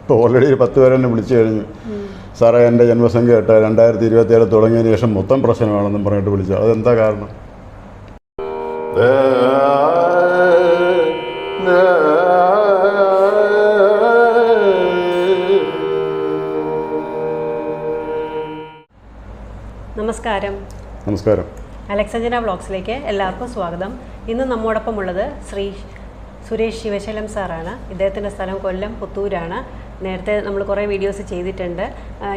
ഇപ്പോൾ ഓൾറെഡി ഒരു 10 പേരെന്നെ വിളിച്ചു കഴിഞ്ഞു. സാറേ എൻ്റെ ജന്മസംഖ്യ കേട്ട 2027 തുടങ്ങിയതിന് ശേഷം മൊത്തം പ്രശ്നമാണെന്നും പറഞ്ഞിട്ട് വിളിച്ചു. അതെന്താ കാരണം? നമസ്കാരം. നമസ്കാരം. അലക്സഞ്ജന വ്ളോഗ്സിലേക്ക് എല്ലാവർക്കും സ്വാഗതം. ഇന്ന് നമ്മോടൊപ്പം ഉള്ളത് ശ്രീ സുരേഷ് ശിവശൈലം സാറാണ്. ഇദ്ദേഹത്തിൻ്റെ സ്ഥലം കൊല്ലം പുത്തൂരാണ്. നേരത്തെ നമ്മൾ കുറേ വീഡിയോസ് ചെയ്തിട്ടുണ്ട്.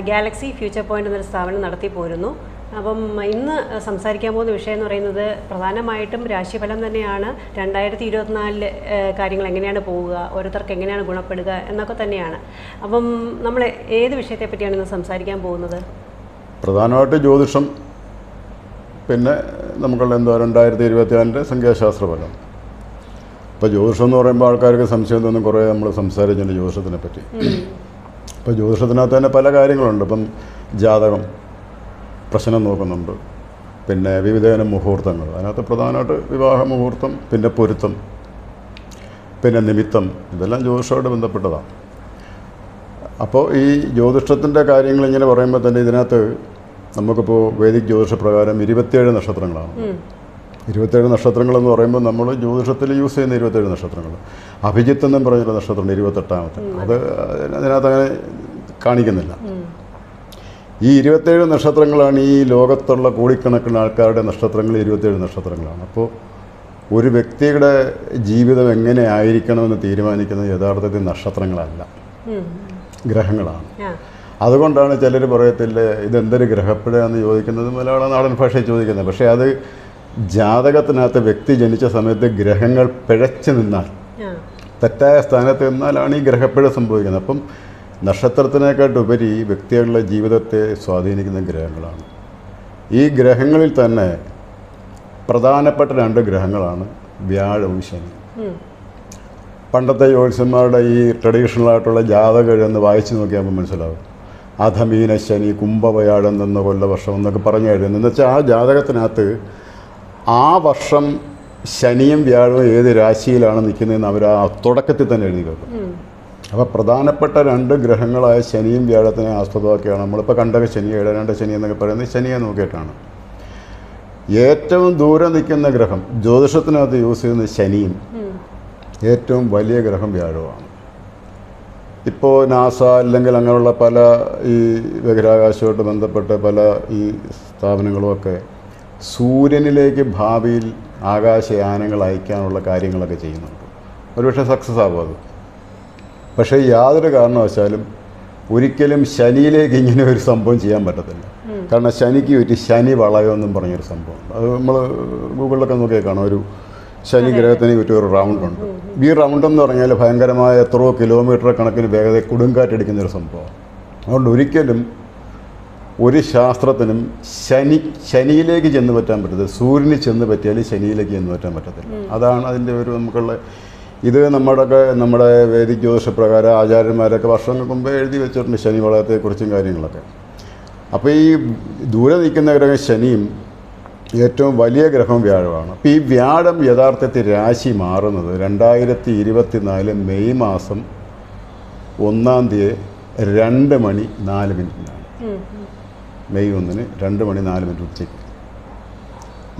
ഗാലക്സി ഫ്യൂച്ചർ പോയിൻ്റ് എന്നൊരു സ്ഥാപനം നടത്തി പോരുന്നു. അപ്പം ഇന്ന് സംസാരിക്കാൻ പോകുന്ന വിഷയം എന്ന് പറയുന്നത് പ്രധാനമായിട്ടും രാശിഫലം തന്നെയാണ്. 2024 കാര്യങ്ങൾ എങ്ങനെയാണ് പോവുക, ഓരോരുത്തർക്ക് എങ്ങനെയാണ് ഗുണപ്പെടുക എന്നൊക്കെ തന്നെയാണ്. അപ്പം നമ്മൾ ഏത് വിഷയത്തെ പറ്റിയാണ് ഇന്ന് സംസാരിക്കാൻ പോകുന്നത്? പ്രധാനമായിട്ട് ജ്യോതിഷം, പിന്നെ നമുക്കുള്ള 2024 സംഖ്യാശാസ്ത്ര ഫലം. ഇപ്പോൾ ജ്യോതിഷം എന്ന് പറയുമ്പോൾ ആൾക്കാർക്ക് സംശയം തോന്നും. കുറേ നമ്മൾ സംസാരിച്ചിട്ടുണ്ട് ജ്യോതിഷത്തിനെ പറ്റി. ഇപ്പോൾ ജ്യോതിഷത്തിനകത്ത് തന്നെ പല കാര്യങ്ങളുണ്ട്. ഇപ്പം ജാതകം പ്രശ്നം നോക്കുന്നുണ്ട്, പിന്നെ വിവിധയിനം മുഹൂർത്തങ്ങൾ. അതിനകത്ത് പ്രധാനമായിട്ട് വിവാഹ മുഹൂർത്തം, പിന്നെ പൊരുത്തം, പിന്നെ നിമിത്തം, ഇതെല്ലാം ജ്യോതിഷമായിട്ട് ബന്ധപ്പെട്ടതാണ്. അപ്പോൾ ഈ ജ്യോതിഷത്തിൻ്റെ കാര്യങ്ങൾ ഇങ്ങനെ പറയുമ്പോൾ തന്നെ ഇതിനകത്ത് നമുക്കിപ്പോൾ വേദിക് ജ്യോതിഷ പ്രകാരം 27 നക്ഷത്രങ്ങളാണ്. 27 നക്ഷത്രങ്ങളെന്ന് പറയുമ്പോൾ നമ്മൾ ജ്യോതിഷത്തിൽ യൂസ് ചെയ്യുന്ന 27 നക്ഷത്രങ്ങൾ. അഭിജിത്ത് എന്നും പറഞ്ഞൊരു നക്ഷത്രമുണ്ട്, 28ാമത്തെ. അത് അതിനകത്ത് അങ്ങനെ കാണിക്കുന്നില്ല. ഈ 27 നക്ഷത്രങ്ങളാണ് ഈ ലോകത്തുള്ള കോടിക്കണക്കിന് ആൾക്കാരുടെ നക്ഷത്രങ്ങൾ. 27 നക്ഷത്രങ്ങളാണ്. അപ്പോൾ ഒരു വ്യക്തിയുടെ ജീവിതം എങ്ങനെ ആയിരിക്കണമെന്ന് തീരുമാനിക്കുന്നത് യഥാർത്ഥത്തിൽ നക്ഷത്രങ്ങളല്ല, ഗ്രഹങ്ങളാണ്. അതുകൊണ്ടാണ് ചിലർ പറയത്തില്ല ഇതെന്തൊരു ഗ്രഹപ്പിഴയാണെന്ന് ചോദിക്കുന്നത്, മലയാള നാടൻ ഭാഷയിൽ ചോദിക്കുന്നത്. പക്ഷേ അത് ജാതകത്തിനകത്ത് വ്യക്തി ജനിച്ച സമയത്ത് ഗ്രഹങ്ങൾ പിഴച്ചു നിന്നാൽ, തെറ്റായ സ്ഥാനത്ത് നിന്നാലാണ് ഈ ഗ്രഹപ്പിഴ സംഭവിക്കുന്നത്. അപ്പം നക്ഷത്രത്തിനേക്കാട്ടുപരി വ്യക്തികളുടെ ജീവിതത്തെ സ്വാധീനിക്കുന്ന ഗ്രഹങ്ങളാണ്. ഈ ഗ്രഹങ്ങളിൽ തന്നെ പ്രധാനപ്പെട്ട 2 ഗ്രഹങ്ങളാണ് വ്യാഴവും ശനി. പണ്ടത്തെ ജ്യോത്സ്യന്മാരുടെ ഈ ട്രഡീഷണലായിട്ടുള്ള ജാതകം എന്ന് വായിച്ചു നോക്കിയാൽ നമുക്ക് മനസ്സിലാവും. അധമീന ശനി, കുംഭവ്യാഴം എന്ന കൊല്ലവർഷം എന്നൊക്കെ പറഞ്ഞു കഴിഞ്ഞു. എന്ന് വെച്ചാൽ ആ ജാതകത്തിനകത്ത് ആ വർഷം ശനിയും വ്യാഴവും ഏത് രാശിയിലാണ് നിൽക്കുന്നതെന്ന് അവർ ആ തുടക്കത്തിൽ തന്നെ എഴുതി വെക്കും. അപ്പോൾ പ്രധാനപ്പെട്ട 2 ഗ്രഹങ്ങളായ ശനിയും വ്യാഴത്തിനെ ആസ്പദമാക്കിയാണ് നമ്മളിപ്പോൾ കണ്ടക ശനി, ഏഴാണ്ട ശനി എന്നൊക്കെ പറയുന്നത് ശനിയെ നോക്കിയിട്ടാണ്. ഏറ്റവും ദൂരെ നിൽക്കുന്ന ഗ്രഹം ജ്യോതിഷത്തിനകത്ത് യൂസ് ചെയ്യുന്നത് ശനിയും, ഏറ്റവും വലിയ ഗ്രഹം വ്യാഴമാണ്. ഇപ്പോൾ നാസ അല്ലെങ്കിൽ അങ്ങനെയുള്ള പല ഈ ബഹിരാകാശവുമായിട്ട് ബന്ധപ്പെട്ട പല ഈ സ്ഥാപനങ്ങളുമൊക്കെ സൂര്യനിലേക്ക് ഭാവിയിൽ ആകാശയാനങ്ങൾ അയക്കാനുള്ള കാര്യങ്ങളൊക്കെ ചെയ്യുന്നുണ്ട്. ഒരുപക്ഷെ സക്സസ് ആകും അത്. പക്ഷേ യാതൊരു കാരണവശാലും ഒരിക്കലും ശനിയിലേക്ക് ഇങ്ങനെ ഒരു സംഭവം ചെയ്യാൻ പറ്റത്തില്ല. കാരണം ശനിക്ക് പറ്റി ശനി വളയമെന്നും പറഞ്ഞൊരു സംഭവമുണ്ട്. അത് നമ്മൾ ഗൂഗിളിലൊക്കെ നോക്കിയാൽ കാണാം. ഒരു ശനി ഗ്രഹത്തിന് ചുറ്റും ഒരു റൗണ്ടുണ്ട്. ഈ റൗണ്ടെന്ന് പറഞ്ഞാൽ ഭയങ്കരമായ എത്രയോ കിലോമീറ്റർ കണക്കിന് വേഗത കൊടുങ്കാറ്റടിക്കുന്നൊരു സംഭവം. അതുകൊണ്ട് ഒരിക്കലും ഒരു ശാസ്ത്രത്തിനും ശനിയിലേക്ക് ചെന്ന് പറ്റാൻ പറ്റത്തില്ല. സൂര്യന് ചെന്ന് പറ്റിയാൽ ശനിയിലേക്ക് ചെന്ന് പറ്റാൻ പറ്റത്തില്ല. അതാണ് അതിൻ്റെ ഒരു നമുക്കുള്ള ഇത്. നമ്മുടെ വേദിക് ജ്യോതിഷ പ്രകാരം ആചാര്യന്മാരൊക്കെ വർഷങ്ങൾക്ക് മുമ്പേ എഴുതി വെച്ചിട്ടുണ്ട് ശനി വളയത്തെക്കുറിച്ചും കാര്യങ്ങളൊക്കെ. അപ്പോൾ ഈ ദൂരെ നിൽക്കുന്ന ഗ്രഹം ശനിയും ഏറ്റവും വലിയ ഗ്രഹം വ്യാഴമാണ്. അപ്പോൾ ഈ വ്യാഴം യഥാർത്ഥത്തിൽ രാശി മാറുന്നത് 2024 മെയ് മാസം 1-ാം തീയതി 2:04 മെയ് 1-ന് 2:04 ഉച്ചയ്ക്ക്.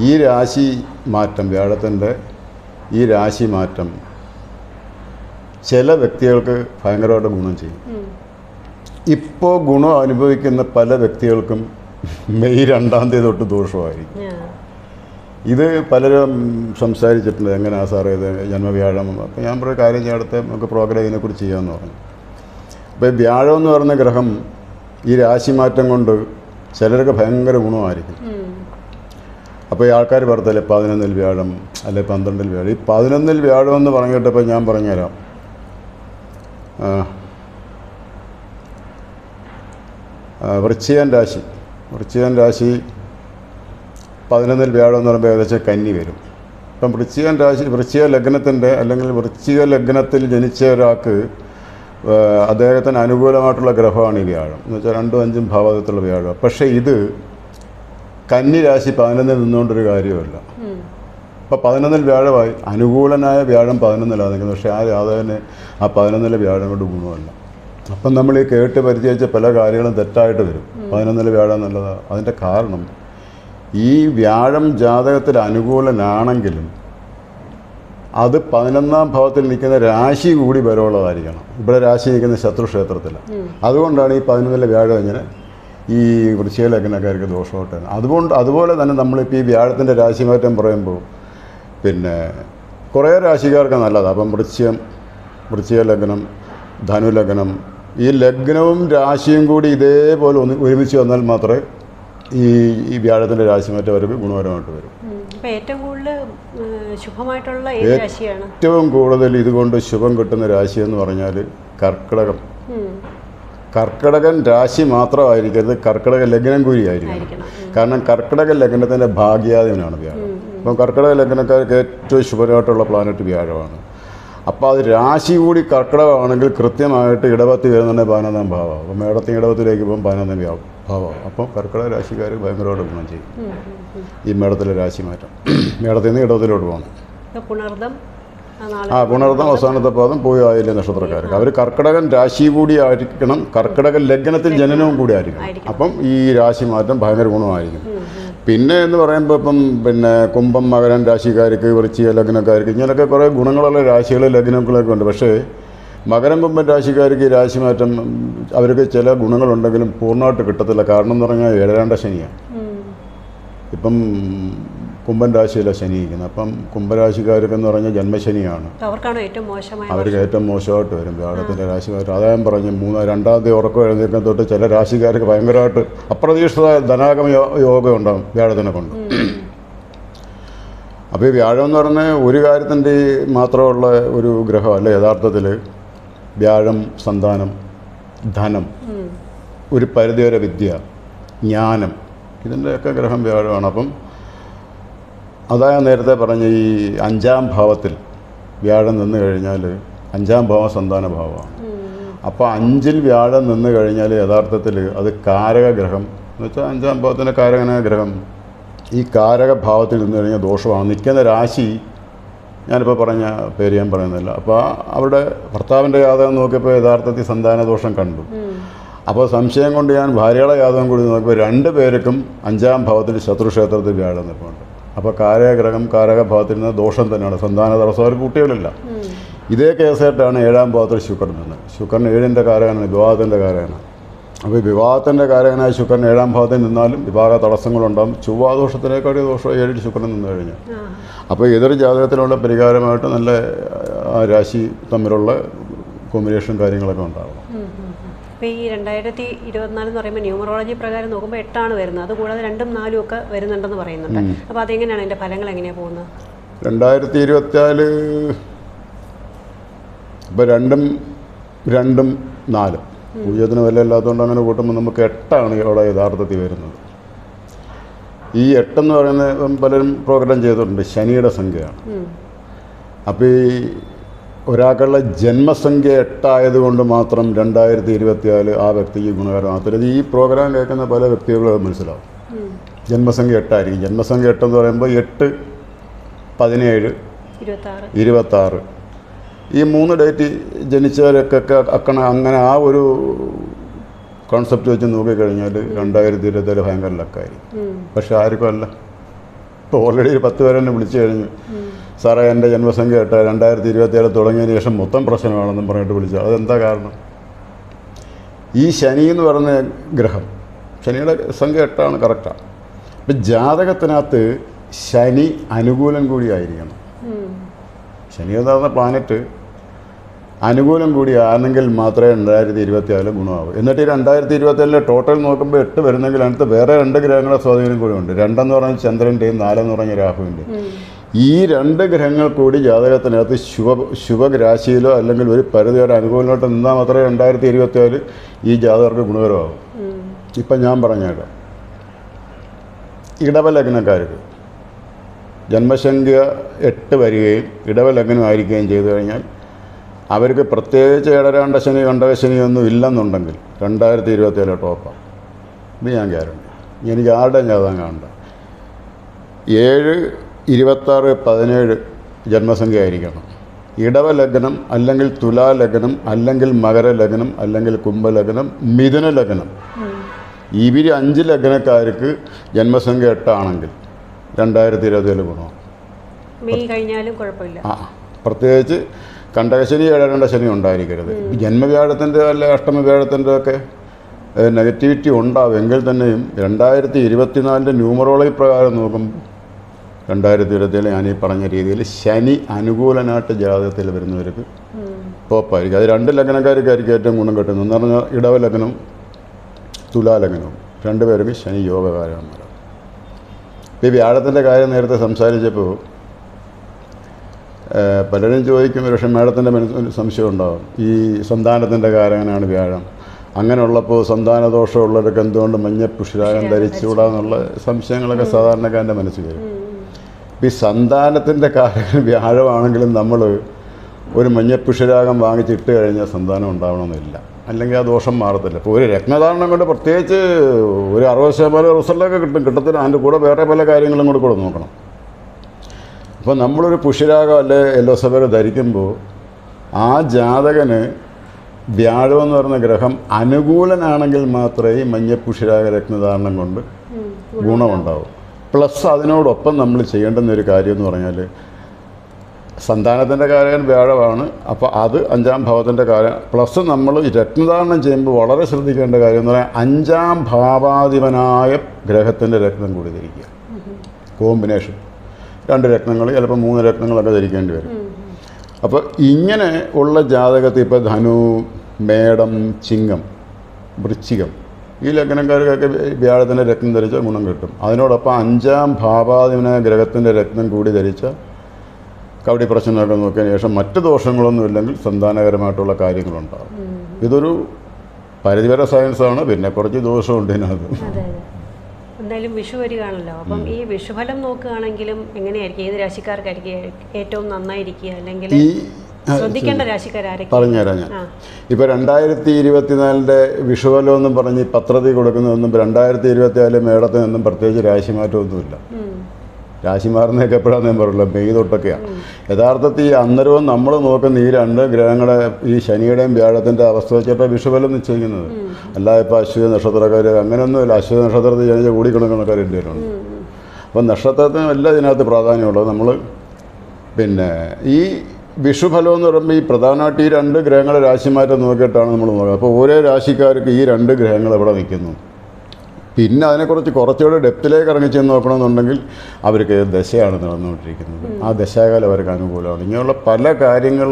ഈ രാശി മാറ്റം, വ്യാഴത്തിൻ്റെ ഈ രാശി മാറ്റം ചില വ്യക്തികൾക്ക് ഭയങ്കരമായിട്ട് ഗുണം ചെയ്യും. ഇപ്പോൾ ഗുണം അനുഭവിക്കുന്ന പല വ്യക്തികൾക്കും മെയ് 2-ാം തീയതി തൊട്ട് ദോഷമായിരിക്കും. ഇത് പലരും സംസാരിച്ചിട്ടുണ്ട്, എങ്ങനെയാണ് സാറേ ഇത് ജന്മവ്യാഴം. അപ്പോൾ ഞാൻ പറഞ്ഞ കാര്യം ചേർത്ത് നമുക്ക് പ്രോഗ്രാം ഇതിനെക്കുറിച്ച് ചെയ്യാമെന്ന് പറഞ്ഞു. അപ്പോൾ വ്യാഴം എന്ന് പറയുന്ന ഗ്രഹം ഈ രാശിമാറ്റം കൊണ്ട് ചിലർക്ക് ഭയങ്കര ഗുണമായിരിക്കും. അപ്പോൾ ഈ ആൾക്കാർ പറഞ്ഞല്ലേ 11-ൽ വ്യാഴം അല്ലെ 12-ൽ വ്യാഴം. ഈ 11-ൽ വ്യാഴം എന്ന് പറഞ്ഞിട്ടപ്പോൾ ഞാൻ പറഞ്ഞുതരാം. വൃശ്ചികൻ രാശി 11-ൽ വ്യാഴം എന്ന് പറയുമ്പോൾ ഏകദേശം കന്നി വരും. ഇപ്പം വൃശ്ചിക ലഗ്നത്തിൻ്റെ അല്ലെങ്കിൽ വൃശ്ചിക ലഗ്നത്തിൽ ജനിച്ച ഒരാൾക്ക് അദ്ദേഹത്തിന് അനുകൂലമായിട്ടുള്ള ഗ്രഹമാണ് ഈ വ്യാഴം. എന്ന് വെച്ചാൽ 2ഉം 5ഉം ഭാവത്തിലുള്ള വ്യാഴം. പക്ഷേ ഇത് കന്നി രാശി 11-ൽ നിന്നുകൊണ്ടൊരു കാര്യമല്ല. അപ്പോൾ 11-ൽ വ്യാഴമായി, അനുകൂലനായ വ്യാഴം 11-ലാണ് നിൽക്കുന്നത്. പക്ഷേ ആ ജാതകന് ആ 11-ലെ വ്യാഴം കൊണ്ട് ഗുണമല്ല. അപ്പം നമ്മൾ ഈ കേട്ട് പരിചയിച്ച പല കാര്യങ്ങളും തെറ്റായിട്ട് വരും. 11 വ്യാഴം നല്ലതാണ്. അതിൻ്റെ കാരണം ഈ വ്യാഴം ജാതകത്തിൽ അനുകൂലനാണെങ്കിലും അത് 11ാം ഭാവത്തിൽ നിൽക്കുന്ന രാശി കൂടി ബലമുള്ളതായിരിക്കണം. ഇവിടെ രാശി നിൽക്കുന്ന ശത്രുക്ഷേത്രത്തിൽ. അതുകൊണ്ടാണ് ഈ 11 വ്യാഴം ഇങ്ങനെ ഈ വൃശ്ചിക ലഗ്നക്കാർക്ക് ദോഷമായിട്ടാണ്. അതുപോലെ തന്നെ നമ്മളിപ്പോൾ ഈ വ്യാഴത്തിൻ്റെ രാശിമാറ്റം പറയുമ്പോൾ പിന്നെ കുറേ രാശിക്കാർക്ക് നല്ലതാണ്. അപ്പം വൃശ്ചിക ലഗ്നം, ധനു ലഗ്നം, ഈ ലഗ്നവും രാശിയും കൂടി ഇതേപോലെ ഒരുമിച്ച് വന്നാൽ മാത്രമേ ഈ വ്യാഴത്തിൻ്റെ രാശിമാറ്റം അവർക്ക് ഗുണപരമായിട്ട് വരും. ഏറ്റവും കൂടുതൽ ശുഭമായിട്ടുള്ള ഏത് രാശിയാണ്? ഏറ്റവും കൂടുതൽ ഇതുകൊണ്ട് ശുഭം കിട്ടുന്ന രാശി എന്ന് പറഞ്ഞാൽ കർക്കിടകം. കർക്കിടകൻ രാശി മാത്രമായിരിക്കരുത്, കർക്കിടക ലഗ്നം കൂടി ആയിരിക്കണം. കാരണം കർക്കിടക ലഗ്നത്തിൻ്റെ ഭാഗ്യാധിപനാണ് വ്യാഴം. അപ്പം കർക്കിടക ലഗ്നക്കാർക്ക് ഏറ്റവും ശുഭമായിട്ടുള്ള പ്ലാനറ്റ് വ്യാഴമാണ്. അപ്പോൾ അത് രാശി കൂടി കർക്കിടകമാണെങ്കിൽ കൃത്യമായിട്ട് ഇടവത്തി വരുന്നുണ്ട് 11ാം ഭാവം. അപ്പം മേടത്തിൽ ഇടവത്തിലേക്ക് പോകും 11ാം ഭാവം. അപ്പം കർക്കിടക രാശിക്കാർ ഭയങ്കരമായിട്ട് ഗുണം ചെയ്യും ഈ മേടത്തിലെ രാശി മാറ്റം. മേടത്തിൽ നിന്ന് ഇടവത്തിലോട്ട് പോകണം. പുണർദം അവസാനത്തെ പാദം പോയി ആയില്ലേ നക്ഷത്രക്കാർക്ക്. അവർ കർക്കിടകൻ രാശി കൂടി ആയിരിക്കണം, കർക്കിടക ലഗ്നത്തിൽ ജനനവും കൂടി ആയിരിക്കണം. അപ്പം ഈ രാശി മാറ്റം ഭയങ്കര ഗുണമായിരിക്കും. പിന്നെ എന്ന് പറയുമ്പോൾ ഇപ്പം പിന്നെ കുംഭം, മകരം രാശിക്കാർക്ക്, വൃശ്ചിക ലഗ്നക്കാർക്ക് ഇങ്ങനെയൊക്കെ കുറേ ഗുണങ്ങളുള്ള രാശികൾ ലഗ്നങ്ങളൊക്കെ ഉണ്ട്. പക്ഷേ മകരം, കുംഭം രാശിക്കാർക്ക് ഈ രാശി മാറ്റം അവർക്ക് ചില ഗുണങ്ങളുണ്ടെങ്കിലും പൂർണ്ണമായിട്ട് കിട്ടത്തില്ല. കാരണം എന്ന് പറഞ്ഞാൽ 7ാം ശനിയാണ്. ഇപ്പം കുംഭൻ രാശിയിലെ ശനി ഇരിക്കുന്നത്. അപ്പം കുംഭരാശിക്കാർക്കെന്ന് പറഞ്ഞാൽ ജന്മശനിയാണ്. അവർക്ക് ഏറ്റവും മോശമായിട്ട് വരും വ്യാഴത്തിൻ്റെ രാശിമാറ്റം. അതായത് പറഞ്ഞ് 2ാം തീയതി ഉറക്കം എഴുന്നേൽക്കാൻ തൊട്ട് ചില രാശിക്കാർക്ക് ഭയങ്കരമായിട്ട് അപ്രതീക്ഷിത ധനാഗമ യോഗം ഉണ്ടാകും വ്യാഴത്തിനെ കൊണ്ട്. അപ്പോൾ ഈ വ്യാഴം എന്ന് പറഞ്ഞാൽ ഒരു കാര്യത്തിൻ്റെ മാത്രമുള്ള ഒരു ഗ്രഹമല്ല. യഥാർത്ഥത്തിൽ വ്യാഴം സന്താനം, ധനം, ഒരു പരിധിവരെ വിദ്യ, ജ്ഞാനം, ഇതിൻ്റെയൊക്കെ ഗ്രഹം വ്യാഴമാണ്. അപ്പം അതാ നേരത്തെ പറഞ്ഞ ഈ 5ാം ഭാവത്തിൽ വ്യാഴം നിന്ന് കഴിഞ്ഞാൽ 5ാം ഭാവം സന്താന ഭാവമാണ്. അപ്പോൾ 5ൽ വ്യാഴം നിന്ന് കഴിഞ്ഞാൽ യഥാർത്ഥത്തിൽ അത് കാരകഗ്രഹം എന്ന് വെച്ചാൽ 5ാം ഭാവത്തിൻ്റെ കാരകനായ ഗ്രഹം ഈ കാരകഭാവത്തിൽ നിന്ന് കഴിഞ്ഞാൽ ദോഷമാണ്. നിൽക്കുന്ന രാശി ഞാനിപ്പോൾ പറഞ്ഞ പേര് ഞാൻ പറയുന്നില്ല. അപ്പോൾ അവിടെ ഭർത്താവിൻ്റെ ജാതകം നോക്കിയപ്പോൾ യഥാർത്ഥത്തിൽ സന്താന ദോഷം കണ്ടു. അപ്പോൾ സംശയം കൊണ്ട് ഞാൻ ഭാര്യയുടെ ജാതകം കൂടി നോക്കിയപ്പോൾ 2 പേർക്കും 5ാം ഭാവത്തിൽ ശത്രുക്ഷേത്രത്തിൽ വ്യാഴം നിൽപ്പുണ്ട്. അപ്പോൾ കാരകഗ്രഹം കാരകഭാവത്തിൽ നിന്ന് ദോഷം തന്നെയാണ്. സന്താന തടസ്സം അവർക്ക് കുട്ടികളില്ല. ഇതേ കേസായിട്ടാണ് 7ാം ഭാവത്തിൽ ശുക്രൻ നിന്നത്. ശുക്രൻ 7ൻ്റെ കാരകനാണ്, വിവാഹത്തിൻ്റെ കാരകനാണ്. അപ്പോൾ വിവാഹത്തിൻ്റെ കാരകനായ ശുക്രൻ 7ാം ഭാവത്തിൽ നിന്നാലും വിവാഹ തടസ്സങ്ങളുണ്ടാകും. ചൊവ്വാദോഷത്തിനേക്കാൾ ദോഷം 7ൽ ശുക്രൻ നിന്ന് കഴിഞ്ഞാൽ. അപ്പോൾ എതിർ ജാതകത്തിലുള്ള പരിഹാരമായിട്ട് നല്ല രാശി തമ്മിലുള്ള കോമ്പിനേഷൻ കാര്യങ്ങളൊക്കെ ഉണ്ടാകും. ഇപ്പോൾ ഈ 2024 എന്ന് പറയുമ്പോൾ ന്യൂമറോളജി പ്രകാരം നോക്കുമ്പോൾ 8ആണ് വരുന്നത്. അതുകൂടാതെ 2ഉം 4ഉം ഒക്കെ വരുന്നുണ്ടെന്ന് പറയുന്നുണ്ട്. അപ്പോൾ അതെങ്ങനെയാണ് അതിൻ്റെ ഫലങ്ങൾ എങ്ങനെയാണ് പോകുന്നത്? 2024 ഇപ്പോൾ 2ഉം 4 പൂജ്യത്തിന് വില ഇല്ലാത്തതുകൊണ്ട് അങ്ങനെ കൂട്ടുമ്പോൾ നമുക്ക് 8ആണ് ഇവിടെ യഥാർത്ഥത്തിൽ വരുന്നത്. ഈ 8 എന്ന് പറയുന്നത് പലരും പ്രോഗ്രാം ചെയ്തിട്ടുണ്ട്, ശനിയുടെ സംഖ്യയാണ്. അപ്പോൾ ഈ ഒരാൾക്കുള്ള ജന്മസംഖ്യ 8 ആയതുകൊണ്ട് മാത്രം 2024 ആ വ്യക്തിക്ക് ഗുണകരമാകത്തില്ല. ഈ പ്രോഗ്രാം കേൾക്കുന്ന പല വ്യക്തികളും അത് മനസ്സിലാവും. ജന്മസംഖ്യ 8 ആയിരിക്കും. ജന്മസംഖ്യ 8 എന്ന് പറയുമ്പോൾ 8, 17, 26 ഈ 3 ഡേറ്റ് ജനിച്ചവരൊക്കെ അങ്ങനെ ആ ഒരു കോൺസെപ്റ്റ് വെച്ച് നോക്കിക്കഴിഞ്ഞാൽ 2024 ഭയങ്കര ലക്കായിരിക്കും. പക്ഷെ ആർക്കും അല്ല. ഇപ്പോൾ ഓൾറെഡി ഒരു 10 പേരെ എന്നെ വിളിച്ചു കഴിഞ്ഞു, സാറേ എൻ്റെ ജന്മസംഖ്യ 8 2024 തുടങ്ങിയതിന് ശേഷം മൊത്തം പ്രശ്നമാണെന്നും പറഞ്ഞിട്ട് വിളിച്ചു. അതെന്താ കാരണം? ഈ ശനി എന്ന് പറയുന്ന ഗ്രഹം, ശനിയുടെ സംഖ്യ 8ആണ്, കറക്റ്റാണ്. ഇപ്പം ജാതകത്തിനകത്ത് ശനി അനുകൂലം കൂടി ആയിരിക്കണം. ശനി എന്ന് പറഞ്ഞ പ്ലാനറ്റ് അനുകൂലം കൂടി ആണെങ്കിൽ മാത്രമേ 2024 ഗുണമാകും. എന്നിട്ട് ഈ 2024 ടോട്ടൽ നോക്കുമ്പോൾ 8 വരുന്നെങ്കിൽ അതിനകത്ത് വേറെ 2 ഗ്രഹങ്ങളുടെ സ്വാധീനം കൂടി ഉണ്ട്. 2 എന്ന് പറഞ്ഞാൽ ചന്ദ്രൻ്റെയും 4 എന്ന് പറഞ്ഞ രാഹുവിൻ്റെയും. ഈ 2 ഗ്രഹങ്ങൾ കൂടി ജാതകത്തിനകത്ത് ശുഭരാശിയിലോ അല്ലെങ്കിൽ ഒരു പരിധി വരെ അനുകൂലമായിട്ട് നിന്നാൽ മാത്രമേ 2024 ഈ ജാതകർക്ക് ഗുണകരമാകും. ഇപ്പം ഞാൻ പറഞ്ഞേക്കാം, ഇടവലഗ്നക്കാർക്ക് ജന്മസംഖ്യ 8 വരികയും ഇടവലഗ്നമായിരിക്കുകയും ചെയ്തു കഴിഞ്ഞാൽ അവർക്ക് പ്രത്യേകിച്ച് ഏഴരാണ്ട ശനി കണ്ടകശനിയൊന്നും ഇല്ലെന്നുണ്ടെങ്കിൽ 2024 ടോപ്പാണ്. ഇത് ഞാൻ ഗ്യാരണ്ടി. എനിക്ക് ആരുടെ ജാതകം കാണണ്ട. 7, 26, 17 ജന്മസംഖ്യ ആയിരിക്കണം. ഇടവലഗ്നം അല്ലെങ്കിൽ തുലാലഗ്നം അല്ലെങ്കിൽ മകരലഗ്നം അല്ലെങ്കിൽ കുംഭലഗ്നം മിഥുനലഗ്നം. ഇവർ 5 ലഗ്നക്കാർക്ക് ജന്മസംഖ്യ 8 ആണെങ്കിൽ 2027 ഗുണം. പ്രത്യേകിച്ച് കണ്ടകശനി ഏഴരണ്ട ഉണ്ടായിരിക്കരുത്. ജന്മവ്യാഴത്തിൻ്റെ അല്ല അഷ്ടമവ്യാഴത്തിൻ്റെ ഒക്കെ നെഗറ്റിവിറ്റി ഉണ്ടാവും. എങ്കിൽ തന്നെയും 2024 ന്യൂമറോളജി പ്രകാരം നോക്കുമ്പോൾ 2027 ഞാനീ പറഞ്ഞ രീതിയിൽ ശനി അനുകൂലനായിട്ട് ജാതകത്തിൽ വരുന്നവർക്ക് ടോപ്പായിരിക്കും. അത് 2 ലഗ്നക്കാർക്കായിരിക്കും ഏറ്റവും ഗുണം കിട്ടുന്നത്. എന്ന് പറഞ്ഞാൽ ഇടവലഗ്നവും തുലാലഗ്നവും 2 പേർക്ക് ശനി യോഗകാരന്മാരാണ്. ഇപ്പോൾ ഈ വ്യാഴത്തിൻ്റെ കാര്യം നേരത്തെ സംസാരിച്ചപ്പോൾ പലരും ചോദിക്കും, പക്ഷേ മേഡത്തിൻ്റെ മനസ്സിൽ സംശയം ഉണ്ടാകും, ഈ സന്താനത്തിൻ്റെ കാരകനാണ് വ്യാഴം, അങ്ങനെയുള്ളപ്പോൾ സന്താനദോഷമുള്ളവർക്ക് എന്തുകൊണ്ട് മഞ്ഞപ്പുഷ്പരാഗം ധരിച്ചുകൂടാന്നുള്ള സംശയങ്ങളൊക്കെ സാധാരണക്കാരൻ്റെ മനസ്സിൽ വരും. ഈ സന്താനത്തിൻ്റെ കാരകൻ വ്യാഴമാണെങ്കിലും നമ്മൾ ഒരു മഞ്ഞപ്പുഷ്പരാഗം വാങ്ങിച്ചിട്ട് കഴിഞ്ഞാൽ സന്താനം ഉണ്ടാവണമെന്നില്ല, അല്ലെങ്കിൽ ആ ദോഷം മാറത്തില്ല. ഇപ്പോൾ ഒരു രത്നധാരണം കൊണ്ട് പ്രത്യേകിച്ച് ഒരു 60% റിസൾട്ടൊക്കെ കിട്ടത്തില്ല. അതിൻ്റെ കൂടെ വേറെ പല കാര്യങ്ങളും കൂടെ നോക്കണം. അപ്പോൾ നമ്മളൊരു പുഷ്യരാഗം അല്ലെ യെല്ലോ സഫർ ധരിക്കുമ്പോൾ ആ ജാതകന് വ്യാഴമെന്ന് പറയുന്ന ഗ്രഹം അനുകൂലനാണെങ്കിൽ മാത്രമേ ഈ മഞ്ഞപ്പുഷ്യരാഗ രത്നധാരണം കൊണ്ട് ഗുണമുണ്ടാവും. പ്ലസ് അതിനോടൊപ്പം നമ്മൾ ചെയ്യേണ്ടുന്ന ഒരു കാര്യം എന്ന് പറഞ്ഞാൽ സന്താനത്തിൻ്റെ കാര്യം വ്യാഴമാണ്. അപ്പോൾ അത് 5ാം ഭാവത്തിൻ്റെ കാര്യം. പ്ലസ് നമ്മൾ രത്നധാരണം ചെയ്യുമ്പോൾ വളരെ ശ്രദ്ധിക്കേണ്ട കാര്യം എന്ന് പറഞ്ഞാൽ 5ാം ഭാവാധിപനായ ഗ്രഹത്തിൻ്റെ രത്നം കൂടി ധരിക്കുക. കോമ്പിനേഷൻ 2 രത്നങ്ങൾ, ചിലപ്പോൾ 3 രത്നങ്ങളൊക്കെ ധരിക്കേണ്ടി വരും. അപ്പോൾ ഇങ്ങനെ ഉള്ള ജാതകത്തിൽ ഇപ്പോൾ ധനു, മേടം, ചിങ്ങം, വൃശ്ചികം ഈ ലഗ്നക്കാർക്കൊക്കെ വ്യാഴത്തിൻ്റെ രത്നം ധരിച്ചാൽ ഗുണം കിട്ടും. അതിനോടൊപ്പം 5ാം ഭാവാധിപനായ ഗ്രഹത്തിൻ്റെ രത്നം കൂടി ധരിച്ച കവടി പ്രശ്നമൊക്കെ നോക്കിയതിന് ശേഷം മറ്റ് ദോഷങ്ങളൊന്നും ഇല്ലെങ്കിൽ സന്താനകരമായിട്ടുള്ള കാര്യങ്ങളുണ്ടാകും. ഇതൊരു പരിധിവരെ സയൻസാണ്, പിന്നെ കുറച്ച് ദോഷമുണ്ട് ഇതിനകത്ത്. എന്തായാലും വിഷു വരികയാണല്ലോ, അപ്പം ഈ വിഷുഫലം നോക്കുകയാണെങ്കിലും എങ്ങനെയായിരിക്കും, ഏത് രാശിക്കാർക്കായിരിക്കും ഏറ്റവും നന്നായിരിക്കുക, അല്ലെങ്കിൽ ശ്രദ്ധിക്കേണ്ട രാശിക്കാരായിരിക്കും? പറഞ്ഞുതരാം ഞാൻ. ഇപ്പോൾ 2024 വിഷുഫലം എന്നും പറഞ്ഞ് പത്രത്തിൽ കൊടുക്കുന്നതൊന്നും 2024 മേടത്തിനൊന്നും പ്രത്യേകിച്ച് രാശിമാറ്റമൊന്നുമില്ല. രാശി മാറുന്നതൊക്കെ എപ്പോഴാണെന്ന് ഞാൻ പറയുള്ളൂ, മെയ് തൊട്ടൊക്കെയാണ്. യഥാർത്ഥത്തിൽ ഈ അന്നരവും നമ്മൾ നോക്കുന്ന ഈ 2 ഗ്രഹങ്ങളെ ഈ ശനിയുടെയും വ്യാഴത്തിൻ്റെ അവസ്ഥ വെച്ചിട്ട് വിഷുഫലം നിശ്ചയിക്കുന്നത്. അല്ലാതെ ഇപ്പോൾ അശ്വതി നക്ഷത്രക്കാർ അങ്ങനെയൊന്നുമില്ല. അശ്വതി നക്ഷത്രത്തിൽ ജനിച്ച കൂടിക്കണക്കാർ ഇന്ത്യയിലുണ്ട്. അപ്പം നക്ഷത്രത്തിന് എല്ലാം ഇതിനകത്ത് പ്രാധാന്യമുള്ളത്. നമ്മൾ പിന്നെ ഈ വിഷുഫലം എന്ന് പറയുമ്പോൾ ഈ പ്രധാനമായിട്ട് ഈ 2 ഗ്രഹങ്ങളെ രാശിമാറ്റം നോക്കിയിട്ടാണ് നമ്മൾ നോക്കുന്നത്. അപ്പോൾ ഓരോ രാശിക്കാർക്ക് ഈ 2 ഗ്രഹങ്ങൾ എവിടെ നിൽക്കുന്നു. പിന്നെ അതിനെക്കുറിച്ച് കുറച്ചുകൂടെ ഡെപ്തിലേക്ക് ഇറങ്ങി ചെന്ന് നോക്കണമെന്നുണ്ടെങ്കിൽ അവർക്ക് ദശയാണ് നടന്നുകൊണ്ടിരിക്കുന്നത്. ആ ദശാകാലം അവർക്ക് അനുകൂലമാണ്. ഇങ്ങനെയുള്ള പല കാര്യങ്ങൾ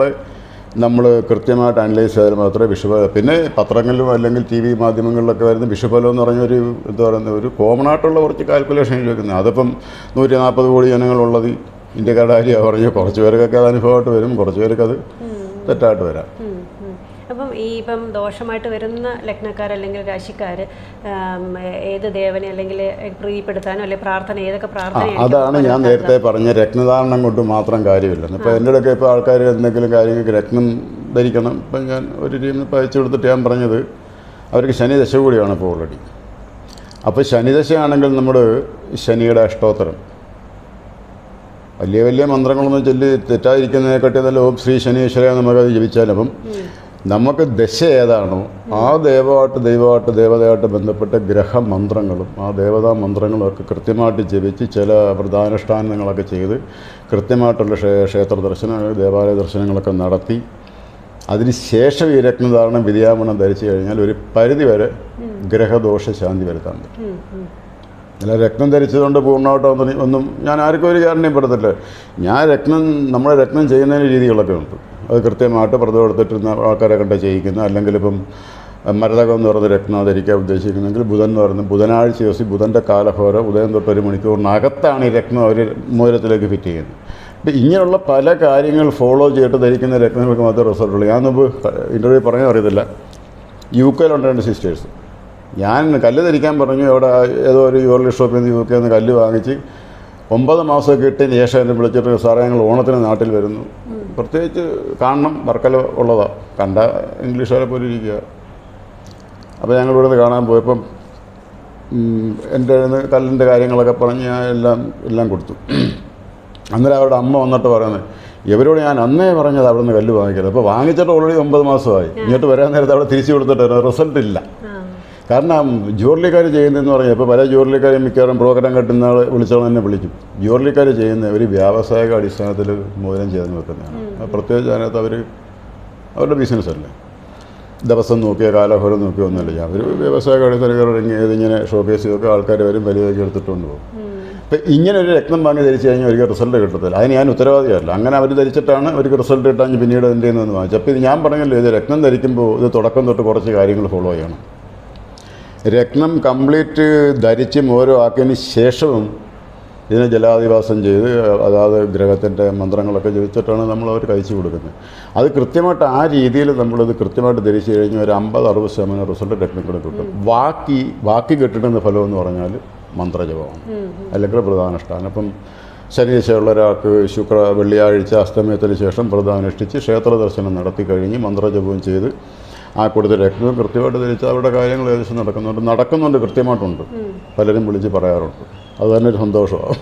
നമ്മൾ കൃത്യമായിട്ട് അനലൈസ് ചെയ്താൽ മാത്രമേ വിഷുഫലം. പിന്നെ പത്രങ്ങളിലും അല്ലെങ്കിൽ TV മാധ്യമങ്ങളിലൊക്കെ വരുന്ന വിഷുഫലം എന്ന് പറഞ്ഞൊരു എന്താ പറയുന്നത്, ഒരു കോമൺ ആയിട്ടുള്ള കുറച്ച് കാൽക്കുലേഷനിൽ വെക്കുന്നത്. അതിപ്പം 140 കോടി ജനങ്ങളുള്ളത് ഇന്ത്യക്കാരുടെ കാര്യമാണ് പറഞ്ഞു. കുറച്ച് പേർക്കൊക്കെ അത് അനുഭവമായിട്ട് വരും, കുറച്ച് പേർക്കത് തെറ്റായിട്ട് വരാം. അപ്പം ഇപ്പം ദോഷമായിട്ട് വരുന്ന ലഗ്നക്കാർ അല്ലെങ്കിൽ രാശിക്കാർ ഏത് ദേവനെ അല്ലെങ്കിൽ പ്രീതിപ്പെടുത്താനോ അല്ലെങ്കിൽ പ്രാർത്ഥന, ഏതൊക്കെ പ്രാർത്ഥന? അതാണ് ഞാൻ നേരത്തെ പറഞ്ഞ രത്നധാരണം കൊണ്ട് മാത്രം കാര്യമില്ല. ഇപ്പോൾ എൻ്റെ ഇടയ്ക്ക് ഇപ്പോൾ ആൾക്കാർ എന്തെങ്കിലും കാര്യങ്ങൾക്ക് രത്നം ധരിക്കണം. ഇപ്പം ഞാൻ ഒരു ടീമിന് ഇപ്പോൾ അയച്ചു കൊടുത്തിട്ട് ഞാൻ പറഞ്ഞത് അവർക്ക് ശനിദശ കൂടിയാണ് ഇപ്പോൾ ഓൾറെഡി. അപ്പോൾ ശനിദശയാണെങ്കിൽ നമ്മൾ ശനിയുടെ അഷ്ടോത്തരം വലിയ വലിയ മന്ത്രങ്ങളൊന്നും ചൊല്ലി തെറ്റാതിരിക്കുന്നതിനെക്കാട്ടി നല്ല ഓം ശ്രീ ശനീശ്വര നമുക്കത് ജപിച്ചാൽ അപ്പം നമുക്ക് ദശ ഏതാണോ ആ ദൈവമായിട്ട് ദേവതയായിട്ട് ബന്ധപ്പെട്ട ഗ്രഹമന്ത്രങ്ങളും ആ ദേവതാ മന്ത്രങ്ങളും ഒക്കെ കൃത്യമായിട്ട് ജപിച്ച് ചില വ്രതാനുഷ്ഠാനങ്ങളൊക്കെ ചെയ്ത് കൃത്യമായിട്ടുള്ള ക്ഷേത്ര ദർശനങ്ങൾ, ദേവാലയ ദർശനങ്ങളൊക്കെ നടത്തി അതിന് ശേഷം ഈ രത്നധാരണം വിദ്യാമണം ധരിച്ചു കഴിഞ്ഞാൽ ഒരു പരിധിവരെ ഗ്രഹദോഷ ശാന്തി വരുത്താൻ പറ്റും. അല്ല രത്നം ധരിച്ചതുകൊണ്ട് പൂർണ്ണമായിട്ടൊന്നും ഒന്നും ഞാൻ ആർക്കും ഒരു കാരണയും പെടുത്തില്ല. നമ്മളെ രത്നം ചെയ്യുന്നതിന് രീതികളൊക്കെ ഉണ്ട്. അത് കൃത്യമായിട്ട് വ്രതം എടുത്തിട്ടിരുന്ന ആൾക്കാരെ കണ്ട് ചെയ്യിക്കുന്ന, അല്ലെങ്കിൽ ഇപ്പം മരതകം എന്ന് പറയുന്ന രത്നം ധരിക്കാൻ ഉദ്ദേശിക്കുന്നെങ്കിൽ ബുധൻ എന്ന് പറയുന്നത് ബുധനാഴ്ച ദിവസം ബുധൻ്റെ കാലഹോരം ഉദയം തൊട്ട് 1 മണിക്കൂറിനകത്താണ് ഈ രത്നം അവർ മോതിരത്തിലേക്ക് ഫിറ്റ് ചെയ്യുന്നത്. അപ്പം ഇങ്ങനെയുള്ള പല കാര്യങ്ങൾ ഫോളോ ചെയ്തിട്ട് ധരിക്കുന്ന രത്നങ്ങൾക്ക് മാത്രമേ റിസൾട്ടുള്ളൂ. ഞാൻ മുമ്പ് ഇൻ്റർവ്യൂ പറയാൻ അറിയത്തില്ല, UK ഉണ്ട് 2 സിസ്റ്റേഴ്സ്. ഞാൻ കല്ല് ധരിക്കാൻ പറഞ്ഞു. അവിടെ ഏതോ ഒരു ജ്വല്ലറി ഷോപ്പിൽ നിന്ന് UK നിന്ന് കല്ല് വാങ്ങിച്ച് 9 മാസമൊക്കെ ഇട്ടതിന് ശേഷം എന്നെ വിളിച്ചിട്ട് സാറേ ഞങ്ങൾ ഓണത്തിന് നാട്ടിൽ വരുന്നു, പ്രത്യേകിച്ച് കാണണം, വർക്കല ഉള്ളതാണ്, കണ്ട ഇംഗ്ലീഷുകാരെ പോലെ ഇരിക്കുക. അപ്പോൾ ഞങ്ങൾ ഇവിടെ നിന്ന് കാണാൻ പോയപ്പം എൻ്റെ കല്ലിൻ്റെ കാര്യങ്ങളൊക്കെ പറഞ്ഞ് ഞാൻ എല്ലാം കൊടുത്തു. അന്നേരം അവരുടെ അമ്മ വന്നിട്ട് പറയുന്നത് ഇവരോട് ഞാൻ അന്നേ പറഞ്ഞത് അവിടെ നിന്ന് കല്ല് വാങ്ങിക്കരുത്. അപ്പോൾ വാങ്ങിച്ചിട്ട് ഓൾറെഡി 9 മാസമായി. ഇങ്ങോട്ട് വരാൻ നേരത്തെ അവിടെ തിരിച്ചു കൊടുത്തിട്ട് റിസൾട്ട് ഇല്ല. കാരണം ജോലിക്കാർ ചെയ്യുന്നതെന്ന് പറഞ്ഞാൽ ഇപ്പോൾ പല ജോലിക്കാരും മിക്കവാറും പ്രോഗ്രാം കെട്ടുന്ന ആൾ വിളിച്ചോളം തന്നെ വിളിക്കും. ജോലിക്കാർ ചെയ്യുന്ന ഒരു വ്യാവസായിക അടിസ്ഥാനത്തിൽ മൂലം ചെയ്തെന്ന് വെക്കുന്നതാണ്. പ്രത്യേകിച്ച് അതിനകത്ത് അവരുടെ ബിസിനസ് അല്ലേ, ദിവസം നോക്കിയ കാലഹോരം നോക്കിയോ ഒന്നുമില്ല. അവർ വ്യവസായിക അടിസ്ഥാനത്തിൽ ഇതിങ്ങനെ ഷോക്കേസ് ചെയ്തൊക്കെ ആൾക്കാർ വരും വലിയ എടുത്തിട്ടുകൊണ്ട് പോകും. അപ്പം ഇങ്ങനെ ഒരു രത്നം വാങ്ങി ധരിച്ചു കഴിഞ്ഞാൽ ഒരിക്കൽ റിസൾട്ട് കിട്ടത്തില്ല. അതിന് ഞാൻ ഉത്തരവാദിയല്ല. അങ്ങനെ അവർ ധരിച്ചിട്ടാണ് അവർക്ക് റിസൾട്ട് കിട്ടാൻ പിന്നീട് എൻ്റെ നിന്ന് വാങ്ങിച്ചത്. അപ്പോൾ ഇത് ഞാൻ പറഞ്ഞല്ലോ, ഇത് രത്നം ധരിക്കുമ്പോൾ ഇത് തുടക്കം തൊട്ട് കുറച്ച് കാര്യങ്ങൾ ഫോളോ ചെയ്യണം. രത്നം കംപ്ലീറ്റ് ധരിച്ച് ഓരോ ആക്കിയതിന് ശേഷവും ഇതിനെ ജലാധിവാസം ചെയ്ത് അതാത് ഗ്രഹത്തിൻ്റെ മന്ത്രങ്ങളൊക്കെ ജപിച്ചിട്ടാണ് നമ്മളവർ കഴിച്ചു കൊടുക്കുന്നത്. അത് കൃത്യമായിട്ട് ആ രീതിയിൽ നമ്മളിത് കൃത്യമായിട്ട് ധരിച്ചു കഴിഞ്ഞാൽ ഒരു 50-60% റിസൾട്ട് രത്നങ്ങൾ കിട്ടും. ബാക്കി കിട്ടുന്ന ഫലം എന്ന് പറഞ്ഞാൽ മന്ത്രജപമാണ്, അല്ലെങ്കിൽ പ്രധാനുഷ്ഠാനം. അപ്പം ശനിയാഴ്ചയുള്ള ഒരാൾക്ക് വെള്ളിയാഴ്ച അസ്തമയത്തിന് ശേഷം പ്രധാനുഷ്ഠിച്ച് ക്ഷേത്ര ദർശനം നടത്തി കഴിഞ്ഞ് മന്ത്രജപവും ചെയ്ത് ആ കൊടുത്ത രക്തവും കൃത്യമായിട്ട് ധരിച്ചാൽ അവരുടെ കാര്യങ്ങൾ ഏകദേശം നടക്കുന്നുണ്ട് കൃത്യമായിട്ടുണ്ട്. പലരും വിളിച്ച് പറയാറുണ്ട്. അത് തന്നെ ഒരു സന്തോഷമാണ്.